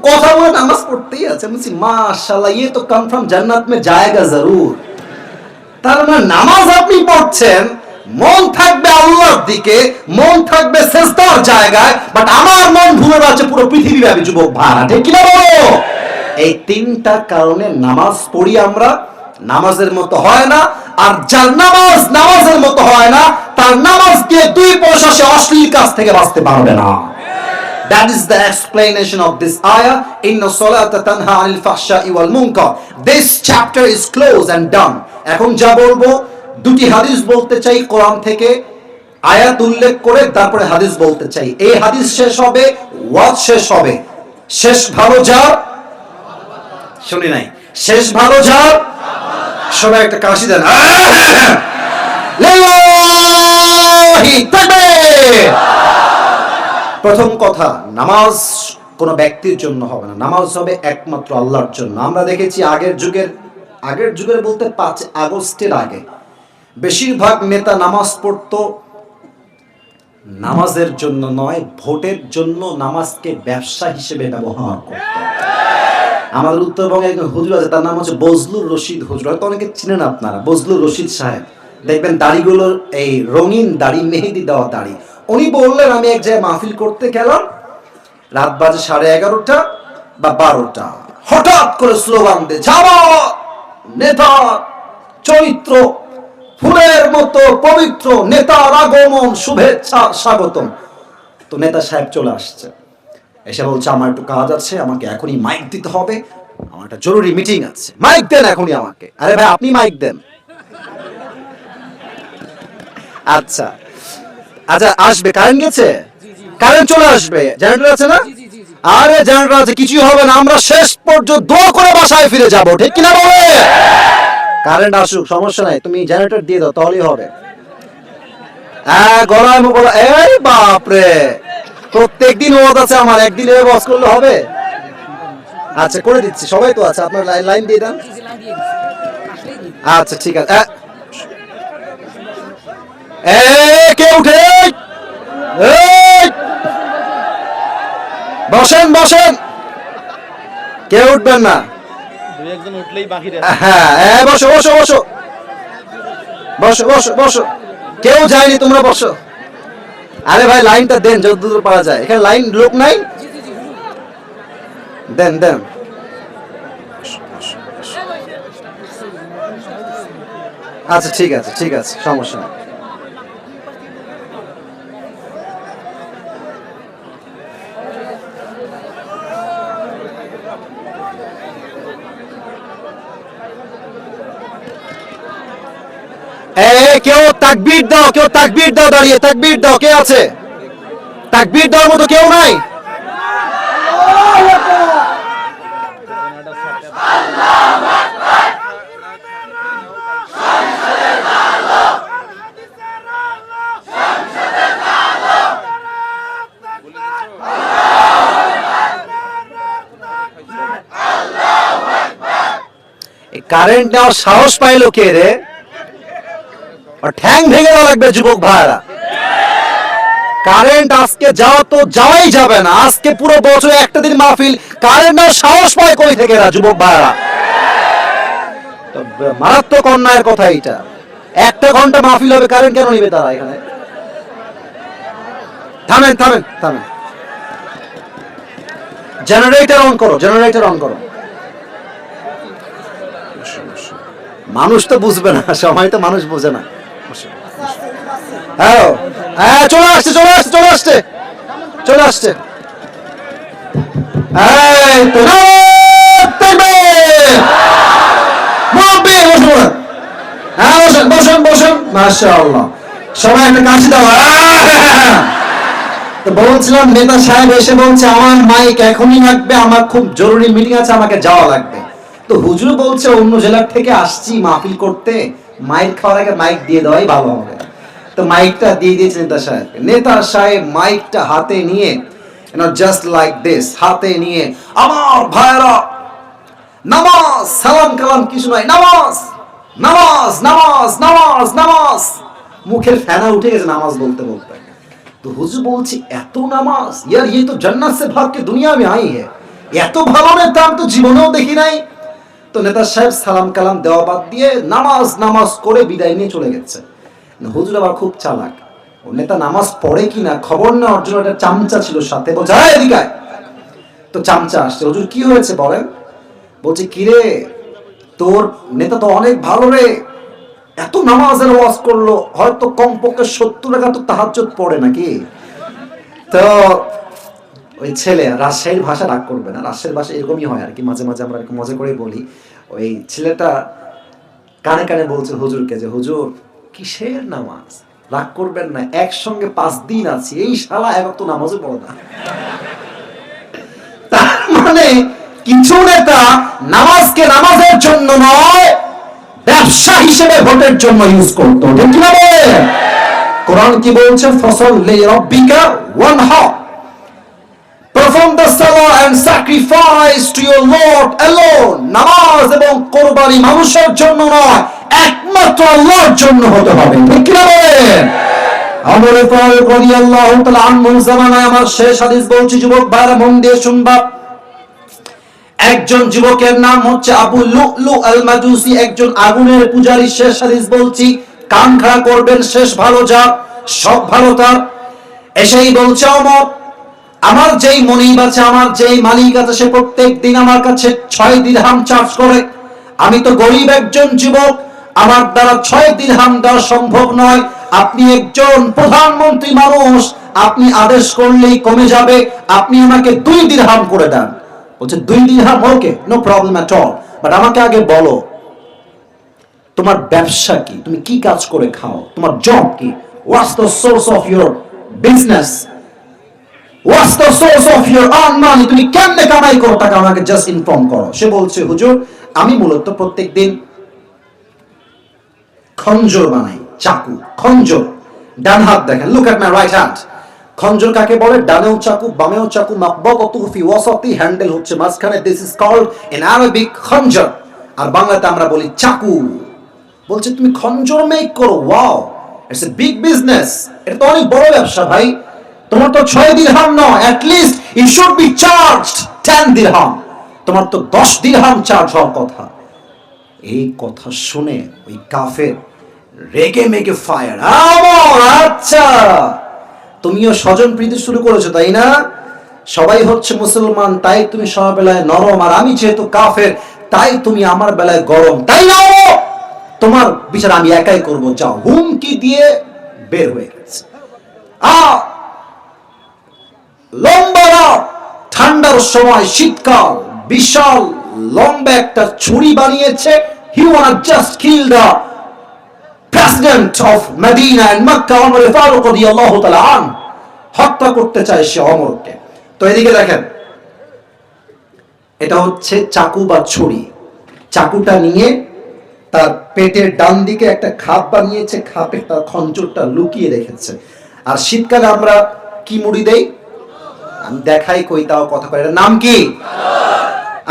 কথা বলে নামাজ পড়তেই আছে। বলছি মাশাআল্লাহ, ये तो কনফার্ম জান্নাত মে জায়েগা জরুর। তার মানে নামাজ আপনি পড়ছেন, মন থাকবে আল্লাহর দিকে, মন থাকবে সিজদার জায়গায়, বাট আমার মন ঘুরে বেড়াচ্ছে পুরো পৃথিবী ব্যাপী। যুবক ভাড়া ঠিক কিনা বলো? এই তিনটা কারণে নামাজ পড়ি আমরা, নামাজের মতো হয় না। আর যার নামাজ নামাজের মতো হয় না, তার নামাজ দিয়ে 2 পয়সা সে অশ্লীল কাজ থেকে বাঁচতে পারবে না। That is the explanation of this ayah. Inna salata tanha anil fahsha'i wal munkar. This chapter is closed and done. এখন যা বলবো, দুটি হাদিস বলতে চাই কোরআন থেকে, আয়াত উল্লেখ করে তারপরে হাদিস বলতে চাই। এই হাদিস শেষ হবে, ওয়াজ শেষ হবে। শেষ ভালো যার, শুনি নাই, শেষ ভালো যার, সবাই একটা কাশি দেন। লিল্লাহি তাকবীর। প্রথম কথা, নামাজ কোনো ব্যক্তির জন্য হবে না, নামাজ হবে একমাত্র আল্লাহর জন্য। আমরা দেখেছি আগের যুগের বলতে 5 আগস্টের আগে বেশিরভাগ নেতা নামাজ পড়তো নামাজের জন্য নয়, ভোটের জন্য নামাজকে ব্যবসা হিসেবে ব্যবহার করত। আমাদের উত্তরবঙ্গে একজন হুজুর আছে, তার নাম হচ্ছে বজলুর রশিদ হুজুর, হয়তো অনেকে চিনেন আপনারা। বজলুর রশিদ সাহেব, দেখবেন দাড়িগুলোর এই রঙিন দাড়ি, মেহেদি দেওয়া দাড়ি। উনি বললেন, আমি এক জায়গায় মাহফিল করতে গেলাম, রাত বাজে 11:30 বা 12টা, হঠাৎ করে স্লোগান দিয়ে যাওয়া নেতা চরিত্র ফুলের মতো পবিত্র, নেতার আগমন শুভেচ্ছা স্বাগতম। তো নেতা সাহেব চলে আসছে, এসে বলছে আমার একটু কাজ আছে, আমাকে এখনই মাইক দিতে হবে, আমার একটা জরুরি মিটিং আছে, মাইক দেন এখনই আমাকে। আরে ভাই আপনি মাইক দেন। আচ্ছা আচ্ছা, আসবে, কারেন্ট গেছে, কারেন্ট চলে আসবে, জেনারেটর আছে না? আরে জেনারেটর আছে, কিছুই হবে না, আমরা শেষ পর্যন্ত দোয়া করে বাসায় ফিরে যাব, ঠিক কিনা বলে? কারেন্ট আসুক সমস্যা নাই, তুমি জেনারেটর দিয়ে দাও, তাহলেই হবে। হ্যাঁ, গলায় বলা, এই বাপরে, প্রত্যেকদিন ওয়াজ আছে আমার, একদিন ওয়াজ করলে হবে? আচ্ছা করে দিচ্ছি, সবাই তো আছে, আপনার লাইন দিয়ে দেন। আচ্ছা ঠিক আছে। কে উঠে, বসেন বসেন, কে উঠবেন না? হ্যাঁ বসো বসো বসো বসো বসো বসো, কেউ যায়নি, তোমরা বসো। আরে ভাই লাইনটা দেন যতদূর পাওয়া যায়, এখানে লাইন লোক নাই, দেন দেন। আচ্ছা ঠিক আছে ঠিক আছে, সমস্যা নেই। কেউ তাকবীর দাও, কেউ তাকবীর দাও, দাঁড়িয়ে তাকবীর দাও, কে আছে? তাকবীর দেওয়ার মতো কেউ নাই? কারেন্ট নেওয়ার সাহস পাইলো কে রে? ঠ্যাং ভেঙে দেওয়া লাগবে যুবক ভাইরা। কারেন্ট আজকে যাওয়া তো যাওয়াই যাবে না, আজকে পুরো বছর একটা দিন মাহফিল, কারেন্ট নেওয়ার সাহস পায় কই থেকে এরা যুবক ভাইরা? মারাত্মক অন্যায়ের কথা এইটা। 1 ঘন্টা মাহফিল হবে, কারেন্ট কেন নিবে তারা এখানে? থামেন থামেন থামেন, জেনারেটর অন করো, জেনারেটর অন করো। মানুষ তো বুঝবে না, সময় তো মানুষ বুঝে না। হ্যাঁ হ্যাঁ, চলে আসছে চলে আসছে চলে আসছে চলে আসছে। হ্যাঁ বসেন বসেন বসেন, মাশাআল্লাহ, সবাই একটা কাশি দাও। তো বলছিলাম নেতা সাহেব এসে বলছে আমার মাইক এখনই লাগবে, আমার খুব জরুরি মিটিং আছে, আমাকে যাওয়া লাগবে। তো হুজুর বলছে অন্য জেলার থেকে আসছি মাহফিল করতে, মাইক খাওয়ার আগে মাইক দিয়ে দেওয়াই ভালো হবে। তো মাইকটা দিয়ে দিয়েছে নেতা সাহেব। নেতা সাহেব মাইকটা হাতে নিয়ে জাস্ট লাইক দিস, হাতে নিয়ে আমার ভাইরা নামাজ সালাম কালাম কিছু নাই, নামাজ নামাজ নামাজ নামাজ নামাজ, মুখের ফেনা উঠে গেছে নামাজ বলতে বলতে। तो हुजूर बोलছি এত নামাজ, यार ये तो जन्नत से भाग के दुनिया में आई है, এত ভালো নেতা আমি তো জীবনেও দেখি নাই। তো নেতা সাহেব সালাম কালাম দেওয়া বাদ দিয়ে নামাজ নামাজ করে বিদায় নিয়ে চলে গেছে। হুজুর আবার খুব চালাক, ও নেতা নামাজ পড়ে কিনা খবর নেওয়ার জন্য একটা চামচা ছিল সাথে, বলছে আয় এদিকে আয়। তো চামচা আসছে, হুজুর কি হয়েছে বলেন? বলছে কিরে তোর নেতা তো অনেক ভালো রে, এত নামাজের ওয়াজ করলো, হয়তো কমপক্ষে 70 টাকা তো তাহাজ্জুদ পড়ে নাকি। তো ওই ছেলে, রাজশাহীর ভাষা রাগ করবে না, রাজশাহীর ভাষা এরকমই হয় আর কি, মাঝে মাঝে আমরা মজা করে বলি। ওই ছেলেটা কানে কানে বলছে হুজুরকে যে হুজুর কিসের নামাজ, রাগ করবেন না, একসঙ্গে 5 দিন আছি, এই শালা এক তো নামাজও পড়ে না। তার মানে কিছু নেতা নামাজকে নামাজের জন্য নয়, ব্যবসা হিসেবে ভোটের জন্য ইউজ করতো, ঠিক না বলেন? কোরআন কি বলছে? ফসল্লি রাব্বিকা ওয়ানহার, perform the salah and sacrifice to your Lord alone. নামাজ এবং কুরবানি মানুষের জন্য নয়, একমাত্র আল্লাহর জন্য হতে হবে, ঠিক না বলেন? ওমর ফারুক রাদিয়াল্লাহু তাআলা আনহু জামানায়, আমার শেষ হাদিস বলছি যুবক ভাইরা মন দিয়ে শুনবা। একজন যুবকের নাম হচ্ছে আবু লুলু আল মাজুসি, একজন আগুনের পূজারী। শেষ হাদিস বলছি, কান খাড়া করবেন, শেষ ভালো যা সব ভালো তার। এসেই বলছে ওমর, আমার যেই মনিব আছে, আমার যেই মালিক আছে, সে প্রত্যেক দিন আমার কাছে 6 দিরহাম চার্জ করে। আমি তো গরিব একজন যুবক, আমার দ্বারা 6 দিরহাম দেওয়া সম্ভব নয়। আপনি একজন প্রধানমন্ত্রী মানুষ, আপনি আদেশ করলেই কমে যাবে, আপনি আমাকে 2 দিরহাম করে দেন। বলছে 2 দিরহাম, okay no problem at all, but আমাকে আগে বলো তোমার ব্যবসা কি, তুমি কি কাজ করে খাও, তোমার জব কি, what's the source of your business, what's the source of your earn money, তুমি কেমনে কামাই করো টাকা, আমাকে জাস্ট ইনফর্ম করো। সে বলছে হুজুর আমি মূলত প্রত্যেকদিন খঞ্জর বানাই, চাকু, খঞ্জর, ডান হাত দেখেন, look at my right hand. খঞ্জর কাকে বলে? ডানেও চাকু বামেও চাকু, মাকবাতাতু ফি ওয়াসাতি, হ্যান্ডেল হচ্ছে মাঝখানে, this is called in Arabic খঞ্জর, আর বাংলাতে আমরা বলি চাকু। বলছে তুমি খঞ্জর মেক করো, wow it's a big business, এটা তো অনেক বড় ব্যবসা ভাই, তোমার তো 6 দিরহাম নয়, at least it should be charged 10 দিরহাম, তোমার তো 10 দিরহাম চার্জ হওয়ার কথা। এই কথা শুনে ওই কাফের রেগে মেগে ফায়ার, আচ্ছা তুমিও স্বজন প্রীতি শুরু করেছো তাই না, সবাই হচ্ছে মুসলমান তাই তুমি সবার বেলায় নরম, আর আমি যেহেতু কাফের তাই তুমি আমার বেলায় গরম, তাই না, তোমার বিচার আমি একাই করব, যাও। হুমকি দিয়ে বের হয়ে গেছে। লম্বা রাত, ঠান্ডার সময়, শীতকাল, বিশাল লম্বা একটা ছুরি বানিয়েছে, he want just kill the president of Medina and Mecca, Omar Farooq রাদিয়াল্লাহু তাআলা আন, হত্যা করতে চায় সে ওমরকে। তো এদিকে দেখেন, এটা হচ্ছে চাকু বা ছুরি, চাকুটা নিয়ে তার পেটের ডান দিকে একটা খাপ বানিয়েছে, খাপে তার খঞ্জরটা লুকিয়ে রেখেছে। আর শীতকালে আমরা কি মুড়ি দেই, আমি দেখাই কই তাও কথা কয়, এটার নাম কি?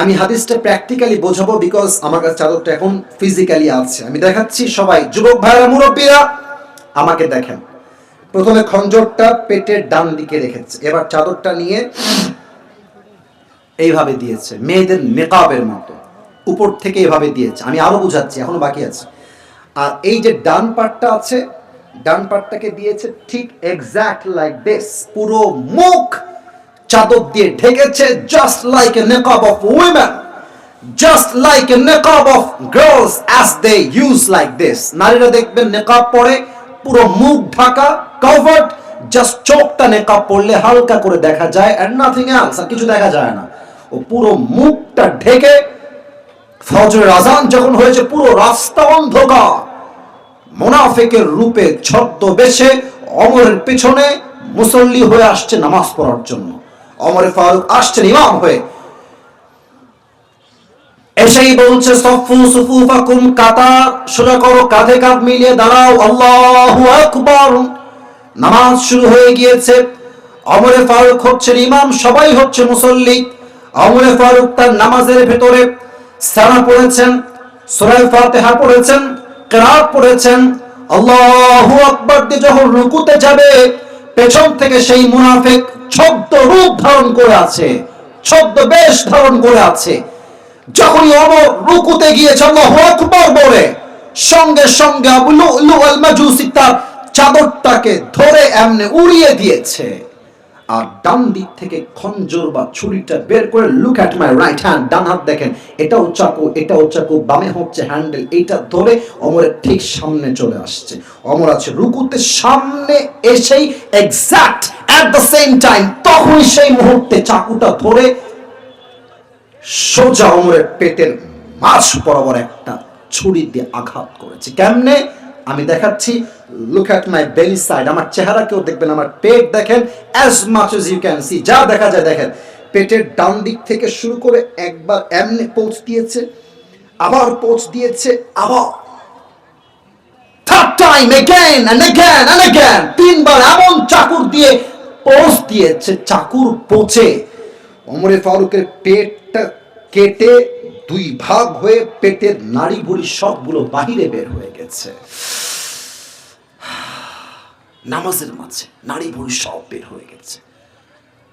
আমি হাদিসটা প্র্যাকটিক্যালি বোঝাবো, বিকজ আমার কাছে চাদরটা এখন ফিজিক্যালি আছে, আমি দেখাচ্ছি। সবাই যুবক ভাইরা মুরব্বীরা আমাকে দেখেন, প্রথমে খঞ্জরটা পেটের ডান দিকে রেখেছে, এবার চাদরটা নিয়ে এইভাবে দিয়েছে, মেয়েদের নেকাবের মতো উপর থেকে এইভাবে দিয়েছে। আমি আরো বুঝাচ্ছি, এখনো বাকি আছে। আর এই যে ডান পাটটা আছে, ডান পাটটাকে দিয়েছে ঠিক এক্স্যাক্ট লাইক দিস, পুরো মুখ চাদর দিয়ে ঢেকেছে, জাস্ট লাইক এ নেকাব of women, just like a নেকাব of girls as they use like this. নারীরা দেখবেন নেকাব পরে পুরো মুখ ঢাকা, কভার্ড, জাস্ট চোখটা নেকাব পরলে হালকা করে দেখা যায়, এন্ড নাথিং এলস, আর কিছু দেখা যায় না। ও পুরো মুখটা ঢেকে, ফজরের আজান যখন হয়েছে পুরো রাস্তা অন্ধকার, মুনাফিকের রূপে ছদ্মবেশে ওমরের পিছনে মুসল্লি হয়ে আসছে নামাজ পড়ার জন্য। ওমরে ফারুক আসছেন ইমাম হয়ে, এসেই বলছে সফু সুফুফাকুম, কাতার সোজা করো, কাঁধে কাঁধ মিলিয়ে দাঁড়াও, আল্লাহু আকবার। নামাজ শুরু হয়ে গিয়েছে। ওমরে ফারুক হচ্ছেন ইমাম, সবাই হচ্ছে মুসল্লি। ওমরে ফারুক তার নামাজের ভেতরে সানা পড়েছেন, সূরা ফাতিহা পড়েছেন, কিরাত পড়েছেন। আল্লাহু আকবার দিয়ে যখন রুকুতে যাবে, পেছন থেকে সেই মুনাফিক ছদ্ম রূপ ধারণ করে আছে, ছদ্ম বেশ ধারণ করে আছে। যখনই ওমর রুকুতে গিয়েছে আল্লাহু আকবার বলে, সঙ্গে সঙ্গে আবু লুলু আল মাজুসি তার চাদরটাকে ধরে এমনি উড়িয়ে দিয়েছে। আর ডান দিক থেকে খঞ্জর বা ছুরিটা বের করে, look at my right hand, ডান হাত দেখেন, এটাও চাকু এটাও চাকু, বামে হচ্ছে হ্যান্ডেল, এইটা ধরে ওমরের ঠিক সামনে চলে আসছে। ওমর আছে রুকুতে, সামনে এসেই exact at the same time, তখনই সেই মুহূর্তে চাকুটা ধরে সোজা ওমরের পেটের মাঝ বরাবর একটা ছুরি দিয়ে আঘাত করেছে। কেমনে আমি দেখাচ্ছি, লুক অ্যাট মাই বেলি সাইড, আমার চেহারা কেউ দেখবেন, আমার পেট দেখেন, as much as you can see, যা দেখা যায় দেখেন। পেটের ডান দিক থেকে শুরু করে একবার এমনি পোঁচ দিয়েছে, আবার পোঁচ দিয়েছে, আবার third time again and again and again, তিনবার এমন চাকুর দিয়ে পোঁচ দিয়েছে, চাকুর পোঁচে ওমরে ফারুকের পেটটা কেটে দুই ভাগ হয়ে পেটের নাড়ি ভুড়ি সবগুলো বাহিরে বের হয়ে গেছে। নামাজের মাঝে নাড়ি ভুড়ি সব বের হয়ে গেছে।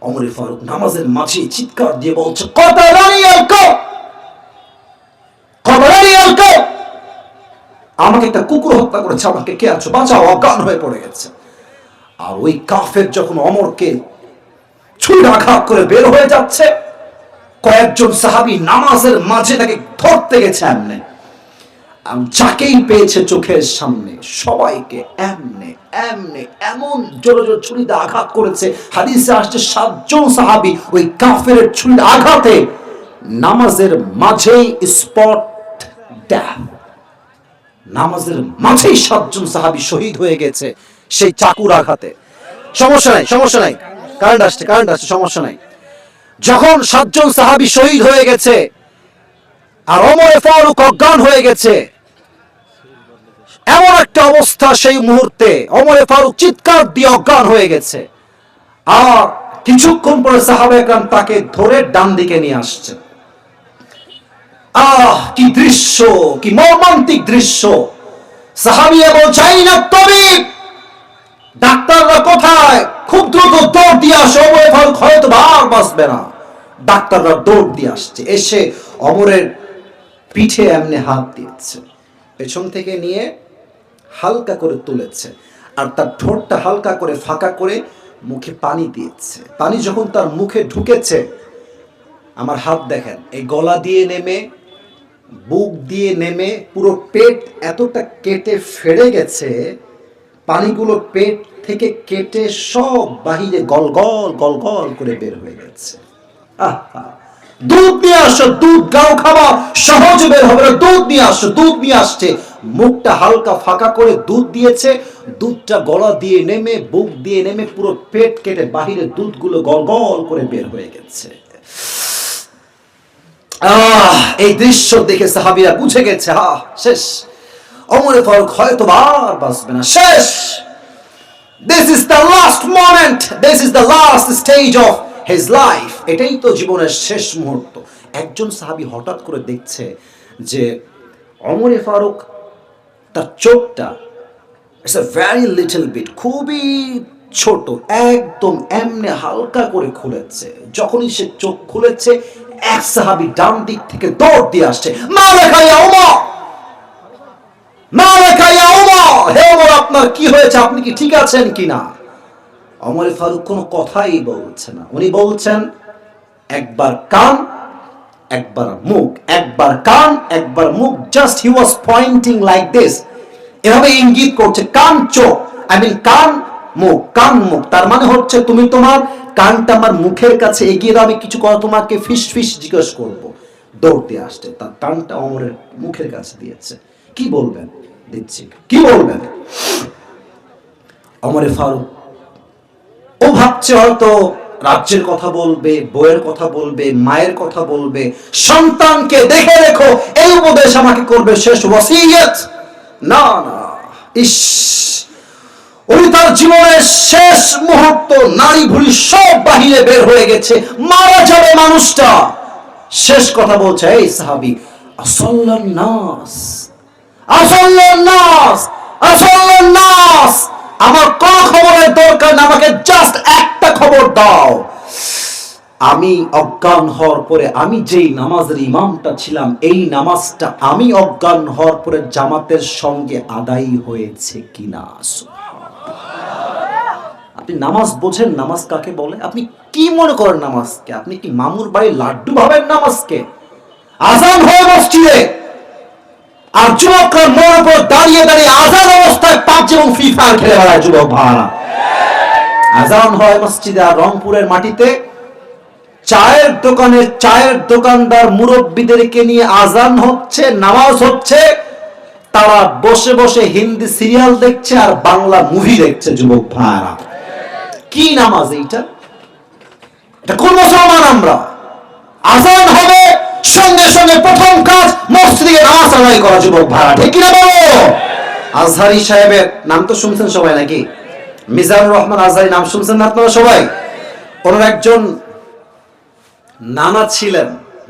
ওমরে ফারুক নামাজের মাঝে চিৎকার দিয়ে বলছে, আমাকে একটা কুকুর হত্যা করেছে, আমাকে কে আছো, বাঁচাও, অজ্ঞান হয়ে পড়ে গেছে। আর ওই কাফের যখন ওমরকে ছুরি আঘাত করে বের হয়ে যাচ্ছে, কয়েকজন সাহাবী নামাজের মাঝে তাকে ধরতে গেছে এমনে, যাকেই পেয়েছে চোখের সামনে সবাইকে এমনে এমনে এমন জোরে জোরে ছুরিতে আঘাত করেছে। হাদিসে আসছে 7 জন সাহাবী ওই কাফের ছুরির আঘাতে নামাজের মাঝেই স্পট ডেথ, নামাজের মাঝেই 7 জন সাহাবী শহীদ হয়ে গেছে সেই চাকুর আঘাতে। সমস্যা নাই, সমস্যা নাই, কারেন্ট আসছে, সমস্যা নাই। যখন 7 জন সাহাবী শহীদ হয়ে গেছে আর ওমরে ফারুক অজ্ঞান হয়ে গেছে, এমন একটা অবস্থা সেই মুহূর্তে ওমরে ফারুক চিৎকার দিয়ে অজ্ঞান হয়ে গেছে। আর কিছুক্ষণ পরে সাহাবায়ে কেরাম তাকে ধরে ডান দিকে নিয়ে আসছে। কি দৃশ্য, কি মর্মান্তিক দৃশ্য! সাহাবী বলছে, আইনা তাবিব, ডাক্তাররা কোথায়? খুব দ্রুত দৌড় দিয়ে আসো, ওমরে ফারুক হয়তো আর বাঁচবে না। ডাক্তাররা দৌড় দিয়ে আসছে, এসে ওমরের পিঠে এমনি হাত দিয়েছে, পেছন থেকে নিয়ে হালকা করে তুলেছে, আর তার ঠোঁটটা হালকা করে ফাঁকা করে মুখে পানি দিয়েছে। পানি যখন তার মুখে ঢুকেছে, আমার হাত দেখেন, এই গলা দিয়ে নেমে, বুক দিয়ে নেমে, পুরো পেট এতটা কেটে ফেড়ে গেছে, পানিগুলো পেট থেকে কেটে সব বাহিরে গলগল গলগল করে বের হয়ে গেছে। দুধ নিয়ে আসো, দুধ গাও খাওয়া সহজে বের হবে না, দুধ নিয়ে আসো। দুধ নিয়ে আসছে, মুখটা হালকা ফাঁকা করে দুধ দিয়েছে, দুধটা গলা দিয়ে নেমে, বুক দিয়ে নেমে, পুরো পেট কেটে বাহিরে দুধগুলো গলগল করে বের হয়ে গেছে। এই দৃশ্য দেখে সাহাবীরা বুঝে গেছে, শেষ, ওমরে ফারুক হয়তো আর বাঁচবে না, শেষ। This is the last moment, this is the last stage of his life, এটাই তো জীবনের শেষ মুহূর্ত। একজন সাহাবী হঠাৎ করে দেখছে যে ওমরে ফারুক তার চোখটা, it's a very little bit, খুবই ছোট, একদম এমনি হালকা করে খুলেছে। যখনই সে চোখ খুলেছে, এক সাহাবী ডান দিক থেকে দৌড় দিয়ে আসছে, মালাকা ইয়া ওমর, মালাকা ইয়া ওমর, হে ওমর, আপনার কি হয়েছে, আপনি কি ঠিক আছেন কিনা? ওমরে ফারুক কোনো কথাই বলছে না, উনি বলছেন একবার কান একবার মুখ, একবার কান একবার মুখ, just he was pointing like this, এভাবে ইঙ্গিত করছে, কান চোখ, আই মিন কান মুখ, কান মুখ, তার মানে হচ্ছে তুমি তোমার কানটা আমার মুখের কাছে এগিয়ে দাও, আমি কিছু কথা তোমাকে ফিস ফিস জিজ্ঞেস করবো। দৌড়তে আসছে, তার কানটা ওমরের মুখের কাছে দিয়েছে। কি বলবেন? দিচ্ছি, কি বলবেন? ওমরে ফারুক যাচ্ছে, হয়তো রাজ্যের কথা বলবে, বইয়ের কথা বলবে, মায়ের কথা বলবে, সন্তানকে দেখে রেখো, এই উপদেশ আমাকে করবে শেষ ওয়াসিয়ত। না না, ইস, উনি তার জীবনের শেষ মুহূর্ত, নারী ভুঁড়ি সব বাহিরে বের হয়ে গেছে, মারা যাবে মানুষটা, শেষ কথা বলছে, এই সাহাবী, আসাল্লান নাস, আসাল্লান নাস, আসাল্লান নাস, আমার কোন খবরের দরকার না, আমাকে জাস্ট একটা খবর দাও। আমি অজ্ঞান হওয়ার পরে, আমি যেই নামাজের ইমামটা ছিলাম, এই নামাজটা আমি অজ্ঞান হওয়ার পরে জামাতের সঙ্গে আদায় হয়েছে কিনা। আপনি নামাজ বোঝেন? নামাজ কাকে বলে? আপনি কি মনে করেন নামাজকে? আপনি কি মামুর বাড়ি লাড্ডু ভাবেন নামাজকে? আজান হয় মসজিদে, আর যুবকরা মোড়ের উপর দাঁড়িয়ে দাঁড়িয়ে আজান অবস্থায় পাবজি এবং ফ্রি ফায়ার খেলে বেড়ায় যুবক ভাড়া। আজান হয় মসজিদে, আর রংপুরের মাটিতে চায়ের দোকানে চায়ের দোকানদার মুরব্বীদেরকে নিয়ে আজান হচ্ছে, নামাজ হচ্ছে, তারা বসে বসে হিন্দি সিরিয়াল দেখছে আর বাংলা মুভি দেখছে যুবক ভাড়া। কি নামাজ এইটা? এটা কোন মুসলমান আমরা? আজান হবে, সঙ্গে সঙ্গে প্রথম কাজ মসজিদে নামাজ আদায় করা যুবক ভাড়া, ঠিক কিনা বলো? আজহারি সাহেবের নাম তো শুনছেন সবাই নাকি? মিজানুর রহমান আজহারি নাম শুনছেন না আপনারা সবাই? ওনার একজন নানা ছিলেন,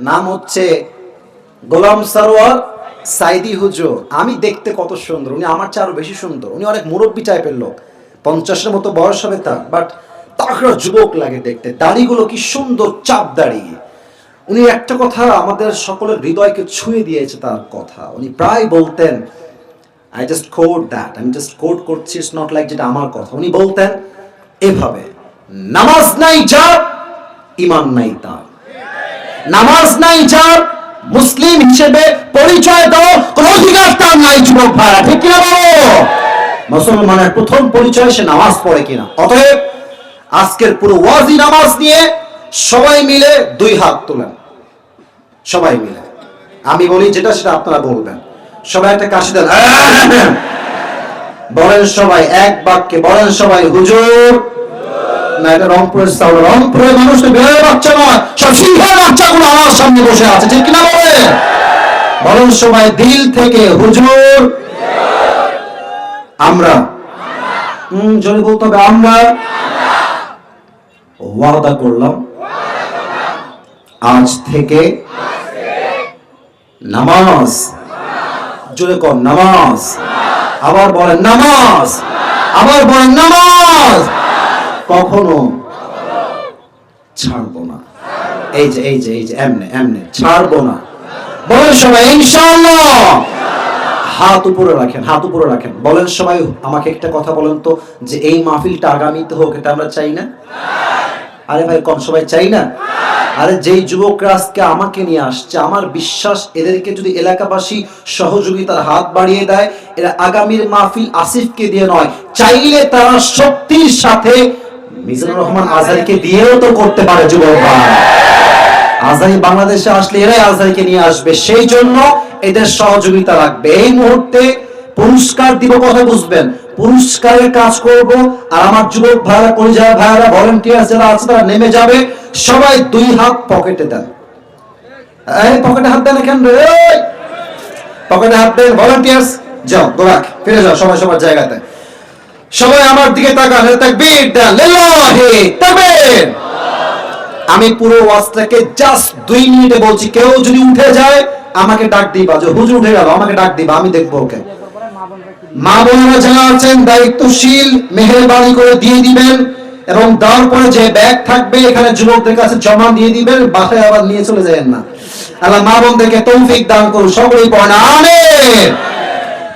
নাম হচ্ছে গোলাম সরোয়ার সাইদি হুজুর। আমি দেখতে কত সুন্দর, উনি আমার চেয়ে আরো বেশি সুন্দর। উনি অনেক মুরব্বী টাইপের লোক, 50-এর মতো বয়স হবে তার, বাট তাকড়া যুবক লাগে দেখতে, দাড়িগুলো কি সুন্দর চাপ দাড়ি। উনি একটা কথা আমাদের সকলের হৃদয়কে ছুঁয়ে দিয়েছে, তার কথা উনি প্রায় বলতেন, আই জাস্ট কোট দ্যাট, আমি জাস্ট কোট করছি, ইটস নট লাইক যেটা আমার কথা। উনি বলতেন এভাবে, নামাজ নাই যার, ঈমান নাই তার। নামাজ নাই যার, মুসলিম হিসেবে পরিচয় দাও কোন অধিকার তার নাই যুবক ভাইরা, ঠিক কিনা বলো? মুসলমানের প্রথম পরিচয় সে নামাজ পড়ে কিনা। অতএব আজকের পুরো ওয়াজি নামাজ নিয়ে সবাই মিলে 2 হাত তোলেন, সবাই মিলে। আমি বলি যেটা সেটা আপনারা বলবেন। সবাই একটা কাশি দেন, বলেন সবাই এক বাক্যে, বলেন সবাই হুজুর। না, এটা রংপুরের সাউন্ড, রংপুরের মানুষ তো বেড়ে বাচ্চা নয়, সব সিংহের বাচ্চাগুলো আমার সামনে বসে আছে, ঠিক কিনা বলে? বলেন সবাই দিল থেকে হুজুর। আমরা জোরে বলতে হবে, আমরা ওয়াদা করলাম আজ থেকে নামাজ, জোরে কর নামাজ, আবার বলেন নামাজ, আবার বলেন নামাজ, কখনো ছাড়বো না। এই যে এই যে এই যে এমনে এমনে ছাড়বো না। বলেন সবাই ইনশাআল্লাহ। হাত উপরে রাখেন, হাত উপরে রাখেন। বলেন সবাই, আমাকে একটা কথা বলেন তো, যে এই মাহফিলটা আগামীতে হোক, এটা আমরা চাই না? আরে ভাই কম, সবাই চাই না? আরে যেই যুবকরা আজকে আমাকে নিয়ে আসছে, আমার বিশ্বাস এদেরকে যদি এলাকাবাসী সহযোগিতার হাত বাড়িয়ে দেয়, এরা আগামীর মাহফিল আসিফকে দিয়ে নয়, চাইলে তারা শক্তির সাথে মিজানুর রহমান আজহারিকে দিয়েও তো করতে পারে যুবক ভাই। আজহারি বাংলাদেশে আসলে এরাই আজহারিকে নিয়ে আসবে, সেই জন্য এদের সহযোগিতা লাগবে। এই মুহূর্তে পুরস্কার দিব, কথা বুঝবেন, পুরস্কারের কাজ করব, আর আমার যুবক ভাইরা, কলিজা ভাইরা, ভলান্টিয়ার যারা আছে তারা নেমে যাবে। সবাই 2 হাত পকেটে দেন। এই পকেটে হাত দেন, এখান রে পকেটে হাত দেন। ভলান্টিয়ার্স যাও, গোলাক ফিরে যাও সবাই সবার জায়গাতে। সবাই আমার দিকে তাকান, তাকবীর দেন, লিল্লাহি তাকবীর। আমি পুরো ওয়াজটাকে জাস্ট 2 মিনিটে বলছি, কেউ যদি উঠে যায় আমাকে ডাক দিবা, যে হুজুর উঠে গেল আমাকে ডাক দিবা, আমি দেখবো ওকে। মা বোনেরা যারা আছেন দায়িত্বশীল, মেহেরবানি করে দিয়ে দিবেন, এবং দেওয়ার পরে যে ব্যাগ থাকবে এখানে যুবকদের কাছে জমা দিয়ে দিবেন, বাসায় আবার নিয়ে চলে যাবেন না। আল্লাহ মা বোনদেরকে তৌফিক দান করুন, সকলেই পড়েন আমিন।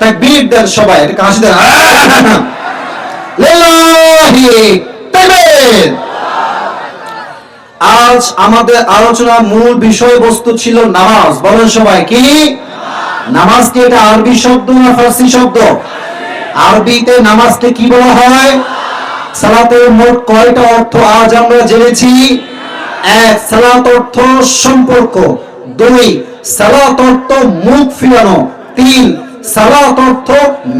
তাকবীর দেন সবাই, এটা কাশি দেন, লিল্লাহি তাকবীর। আজ আমাদের আলোচনার মূল বিষয়বস্তু ছিল নামাজ। বলেন সবাই কি নামাজ? কি এটা আরবি শব্দ না ফার্সি শব্দ? আরবিতে নামাজকে কি বলা হয়? সালাতের মোট কয়টা অর্থ আজ আমরা জেনেছি? 1, সালাত অর্থ সম্পর্ক। 2, সালাত অর্থ মুখ ফিরানো। 3, সালাত অর্থ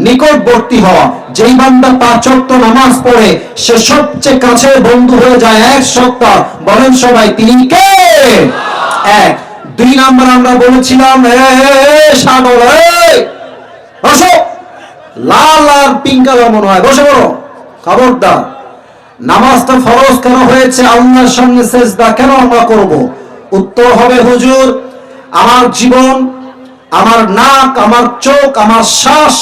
নিকটবর্তী হওয়া। যেই বান্দা 5 ওয়াক্ত নামাজ পড়ে সে সবচেয়ে কাছের বন্ধু হয়ে যায় এক সপ্তাহ। বলেন সবাই তিনি কে? এক। 2 নাম্বার আমরা বলেছিলাম সাগর বসো, লাল আর পিঙ্ক কালার মনে হয়, বসে পড়ো, খবরদার। নামাজটা ফরজ কেন হয়েছে? আল্লাহর সামনে সেজদা কেন আমরা করব? উত্তর হবে হুজুর, আমার জীবন, আমার নাক, আমার চোখ, আমার শ্বাস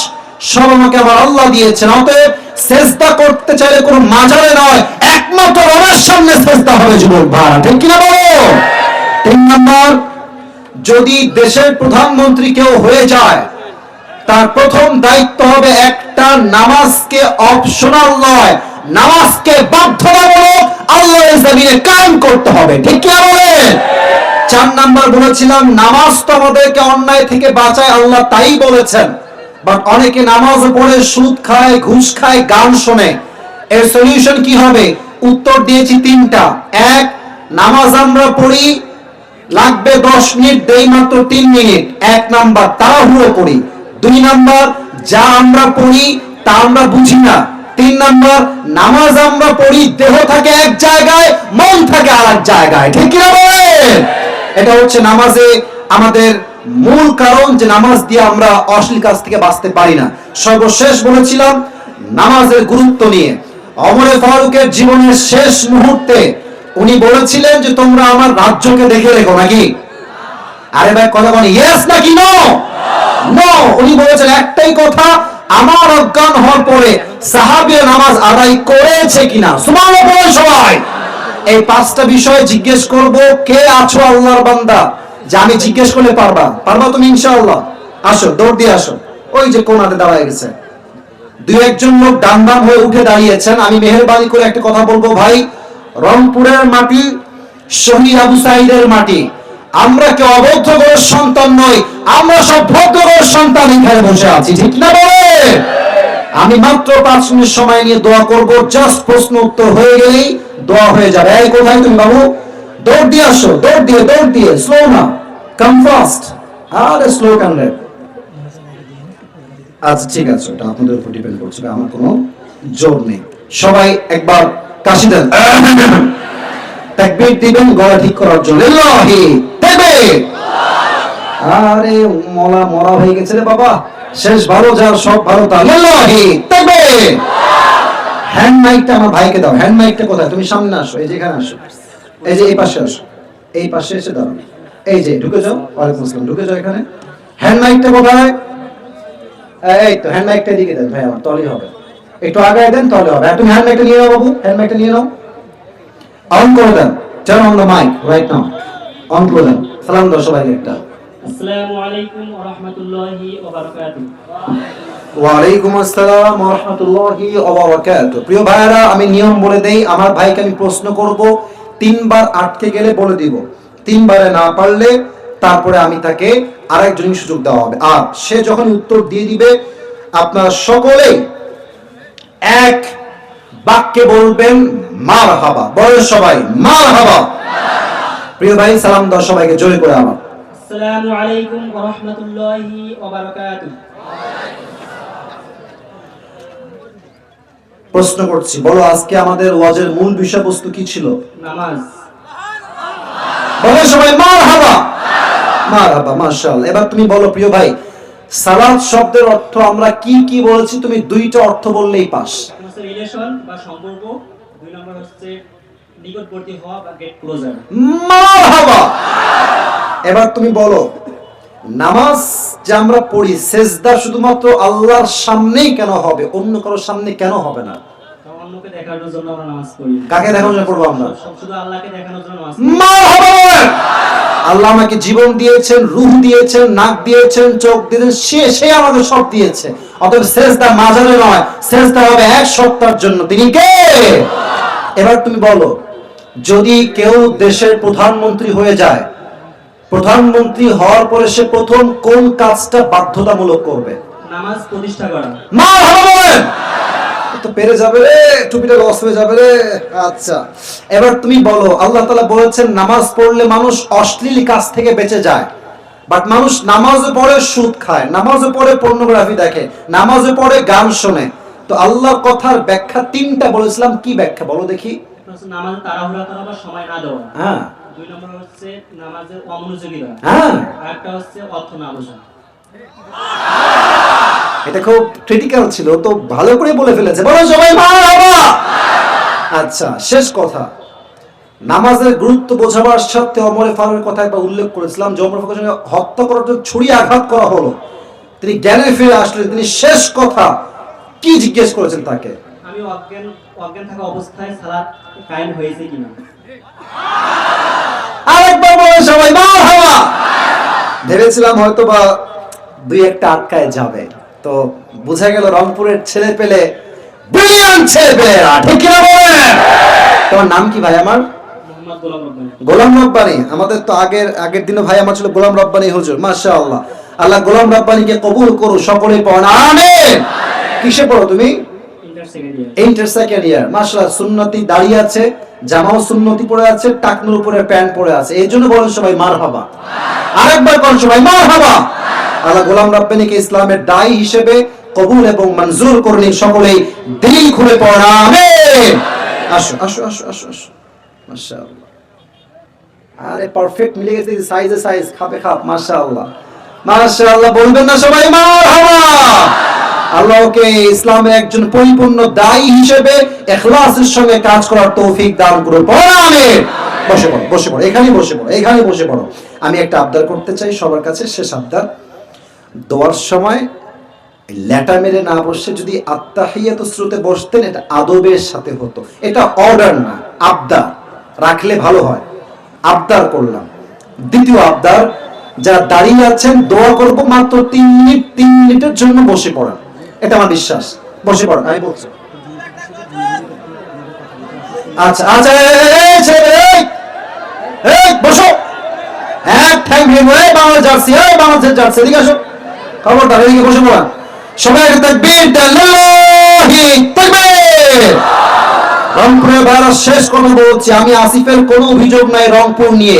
সব আমাকে আমার আল্লাহ দিয়েছেন। অতএব সেজদা করতে চাইলে কোনো মাজারে নয়, একমাত্র রবের সামনে সেজদা হবে যুবক ভাই, ঠিক কিনা বলো? 3 নাম্বার, যদি দেশের প্রধানমন্ত্রী কেউ হয়ে যায় তার প্রথম দায়িত্ব হবে একটা, নামাজকে অপশনাল নয়, নামাজকে বাধ্যতামূলক আল্লাহর জমিনে কায়েম করতে হবে, ঠিক কি বলেন? 4 নাম্বার বলেছিলাম নামাজ তো আমাদেরকে অন্যায় থেকে বাঁচায়, আল্লাহ তাই বলেছেন। বাট অনেকে নামাজ পড়ে সুদ খায়, ঘুষ খায়, গান শোনে। এর সলিউশন কি হবে? উত্তর দিয়েছি 3টা। 1, নামাজ আমরা পড়ি, লাগবে 10 মিনিট, দেই মাত্র 3 মিনিট। 1 নাম্বার তাড়াহুড়ো করি। 2 নাম্বার, যা আমরা পড়ি তা আমরা বুঝি না। 3 নাম্বার, নামাজ আমরা পড়ি, দেহ থাকে এক জায়গায়, মন থাকে আরেক জায়গায়, ঠিক কি না বলেন? এটা হচ্ছে নামাজে আমাদের মূল কারণ যে নামাজ দিয়ে আমরা অশ্লীল কাজ থেকে বাঁচতে পারি না। সর্বশেষ বলেছিলাম নামাজের গুরুত্ব নিয়ে। ওমর ফারুকের জীবনের শেষ মুহূর্তে উনি বলেছিলেন যে তোমরা আমার রাজ্যকে দেখে রেখো, নাকি? আরে ভাই কথা বলেন, ইয়েস নাকি নো? নো। উনি বলেছেন একটাই কথা, আমার অজ্ঞান হওয়ার পরে সাহাবীরা নামাজ আদায় করেছে কিনা। সুবহানাল্লাহ বলেন সবাই। এই 5টা বিষয় জিজ্ঞেস করব, কে আছো আল্লাহর বান্দা যে আমি জিজ্ঞেস করলে পারবা? পারবা তুমি ইনশাআল্লাহ? আসো, দৌড় দিয়ে আসো। ওই যে কোণাতে দাঁড়ায় গেছে 2-1 লোক ডান বাম হয়ে উঠে দাঁড়িয়েছেন। আমি মেহেরবানি করে একটা কথা বলবো ভাই, রংপুরের মাটি, শহীদ আবু সাঈদের মাটি, আমরা কেউ অবৈধ ঘরের সন্তান নই, আমরা সব ভদ্র ঘরের সন্তান এখানে বসে আছি, ঠিক না বলে? আমি মাত্র 5 মিনিট সময় নিয়ে দোয়া করব, জাস্ট প্রশ্ন উত্তর হয়ে গেলেই দোয়া হয়ে যাবে। এই কোথায় তুমি বাবু? দৌড় দিয়ে আসো, দৌড় দিয়ে, স্লো না, কাম ফাস্ট। আরে স্লো কেন রে? আচ্ছা ঠিক আছে, ওটা আপনাদের উপর ডিপেন্ড করছে, আমার কোনো জোর নেই। সবাই একবার কাশি দেন, তাকবীর দিবেন গলা ঠিক করার জন্য। লিল্লাহি তাকবীর। আরে মরা হয়ে গেছে রে বাবা, শেষ ভালো যার সব ভালো তার। লিল্লাহি তাকবীর। হ্যান্ড মাইকটা আমার ভাইকে দাও। হ্যান্ড মাইকটা কোথায়? তুমি সামনে আসো, এই যে এখানে আসো, এই যে এই পাশে আসো, এই পাশে এসে দাও, এই যে ঢুকে যাও। ওয়ালাইকুম আসসালাম, ঢুকে যাও এখানে। হ্যান্ড মাইকটা কোথায়? এই তো হ্যান্ড মাইকটা দিকে দেন ভাই, আমার তলেই হবে, একটু আগায় দেন তাহলে হবে। তুমি হ্যান্ড মাইকটা নিয়ে নাও বাবু, হ্যান্ড মাইকটা নিয়ে নাও, অন করে দেন, turn on the mic right now, on করে দেন। সালাম দাও সবাইকে একটা। আসসালামু আলাইকুম ওয়া রাহমাতুল্লাহি ওয়া বারাকাতুহু। ওয়া আলাইকুম আসসালাম ওয়া রাহমাতুল্লাহি ওয়া বারাকাতুহু। প্রিয় ভাইরা, আমি নিয়ম বলে দেই, আমার ভাইকে আমি প্রশ্ন করব, 3 বার আটকে গেলে বলে দিব, 3 বারে না পারলে তারপরে আমি তাকে আরেকজনের সুযোগ দেওয়া হবে। আর সে যখন উত্তর দিয়ে দিবে আপনারা সকলেই এক বাক্যে বলবেন মারহাবা। বলেন সবাই মারহাবা। প্রিয় ভাই সালাম দাও সবাইকে জোরে করে আমার। আসসালামু আলাইকুম ওয়া রাহমাতুল্লাহি ওয়া বারাকাতুহু। প্রশ্ন করছি, বলো আজকে আমাদের ওয়াজের মূল বিষয়বস্তু কি ছিল? নামাজ। বলেন সবাই মারহাবা। মারহাবা, মাশাআল্লাহ। এবার তুমি বলো প্রিয় ভাই, সালাত শব্দের অর্থ আমরা কি কি বলেছি? তুমি 2টা অর্থ বললেই পাস। রিলেশন বা সম্পর্ক, 2 নম্বর হচ্ছে নিকটবর্তী হওয়া বা গেট ক্লোজার। মারহাবা। এবার তুমি বলো, নামাজ যে আমরা পড়ি সেজদা শুধুমাত্র আল্লাহর সামনেই কেন হবে, অন্য কারোর সামনে কেন হবে না? অন্যকে দেখানোর জন্য আমরা নামাজ পড়ি। কাকে দেখানোর জন্য পড়বো আমরা? শুধু আল্লাহকে দেখানোর জন্য নামাজ। মারহাবা। আল্লাহ আমাকে জীবন দিয়েছেন, রূহ দিয়েছেন, নাক দিয়েছেন, চোখ দিয়েছেন, সে আমাকে সব দিয়েছে। অতএব সেজদা মাজারে নয়, সেজদা হবে এক সত্তার জন্য, তিনি কে? এবার তুমি বলো, যদি কেউ দেশের প্রধানমন্ত্রী হয়ে যায়, প্রধানমন্ত্রী হওয়ার পরে সে প্রথম কোন কাজটা বাধ্যতামূলক করবে? নামাজ প্রতিষ্ঠা করা। মারহাবা বলেন। তো পেরে যাবে রে, টুপিটা লস হয়ে যাবে রে। আচ্ছা এবার তুমি বলো, আল্লাহ তাআলা বলেছেন নামাজ পড়লে মানুষ অশ্লীল কাজ থেকে বেঁচে যায়, বাট মানুষ নামাজে পড়ে সুদ খায়, নামাজে পড়ে পর্নোগ্রাফি দেখে, নামাজে পড়ে গান শোনে। তো আল্লাহর কথার ব্যাখ্যা তিনটা বলেছিলাম, কি ব্যাখ্যা বলো দেখি? নামাজে তাড়াহুড়া করা বা সময় না দেওয়া, হ্যাঁ। 2 নম্বর হচ্ছে নামাজের অমনোযোগিতা, হ্যাঁ। আর একটা হচ্ছে অর্থ না বোঝা। এটা খুব ক্রিটিক্যাল ছিল, তো ভালো করে বলে ফেলেছে, বলো সবাই মারহাবা। আচ্ছা, শেষ কথা, নামাজের গুরুত্ব বোঝাবার সাথে ওমর ফারুকের কথা একবার উল্লেখ করেছিলাম, যে ওমর ফারুকের সঙ্গে হত্যা করার জন্য ছুরি আঘাত করা হলো, তিনি জ্ঞানে ফিরে আসলেন, তিনি শেষ কথা কি জিজ্ঞেস করেছেন তাকে? আমি অজ্ঞান থাকা অবস্থায় সালাত কায়েম হয়েছে কিনা। আরেকবার বলে সবাই মারহাবা। ভেবেছিলাম হয়তো বা 2-1টা আটকায় যাবে, তো বোঝা গেল রংপুরের ছেলে পেলে ব্রিলিয়ান্ট ছেলে পেলেরা, ঠিক কিনা বলেন? তোমার নাম কি ভাই? আমার মোহাম্মদ গোলাম রব্বানী। গোলাম রব্বানী। আমাদের তো আগের দিনে ভাই আমার ছিল গোলাম রব্বানী হুজুর, মাশাআল্লাহ। আল্লাহ গোলাম রব্বানীকে কবুল করো, সকলেই পড়ো আমিন। কিসে পড়ো তুমি? Inter second year. মাশাআল্লাহ, সুন্নতি দাঁড়িয়ে আছে, জামাও সুন্নতি পরে আছে, টাকনুর উপরে প্যান্ট পরে আছে, এই জন্য বলেন সবাই মারহাবা। আরেকবার বলেন সবাই মারহাবা। আল্লাহ গোলাম রব্বানীকে ইসলামের দায়ী হিসেবে কবুল এবং মঞ্জুর করুন, সকলেই দিল খুলে পড়ো আমিন। আসো আসো আসো আসো আসো, মাশাআল্লাহ। আরে পারফেক্ট মিলে গেছে, সাইজে সাইজ, খাপে খাপ, মাশাআল্লাহ মাশাআল্লাহ। বলবেন না সবাই মারহাবা? আল্লাহকে ইসলামের একজন পরিপূর্ণ দায়ী হিসেবে ইখলাসের সঙ্গে কাজ করার তৌফিক দান করুন। পড়ো আমিন। বসে পড়ো, বসে পড়ো, এখানেই বসে পড়ো, এখানেই বসে পড়ো। আমি একটা আবদার করতে চাই সবার কাছে, শেষ আবদার। দোয়ার সময় লেটা মেরে না বসে যদি আত্তাহিয়াতু শুরুতে বসতেন, এটা আদবের সাথে হতো, এটা অর্ডার না, আবদার রাখলে ভালো হয়। আবদার করলাম। দ্বিতীয় আবদার, যারা দাঁড়িয়ে আছেন দোয়া করব মাত্র 3 মিনিটের জন্য বসে পড়া, এটা আমার বিশ্বাস। বসে পড়া, আমি বলছি। আচ্ছা আচ্ছা, এই বসো। হ্যাঁ, ঠ্যাং ভেঙে, এই বাংলা জার্সি, এই বাংলাদেশের জার্সি, এদিকে আসো, খবরদার এদিকে বসে পড়া। সবাই একটা তাকবীর, লিল্লাহি তাকবীর। রংপুরের ভাইরা শেষ কথা বলছি, আমি আসিফের কোনো অভিযোগ নাই রংপুর নিয়ে।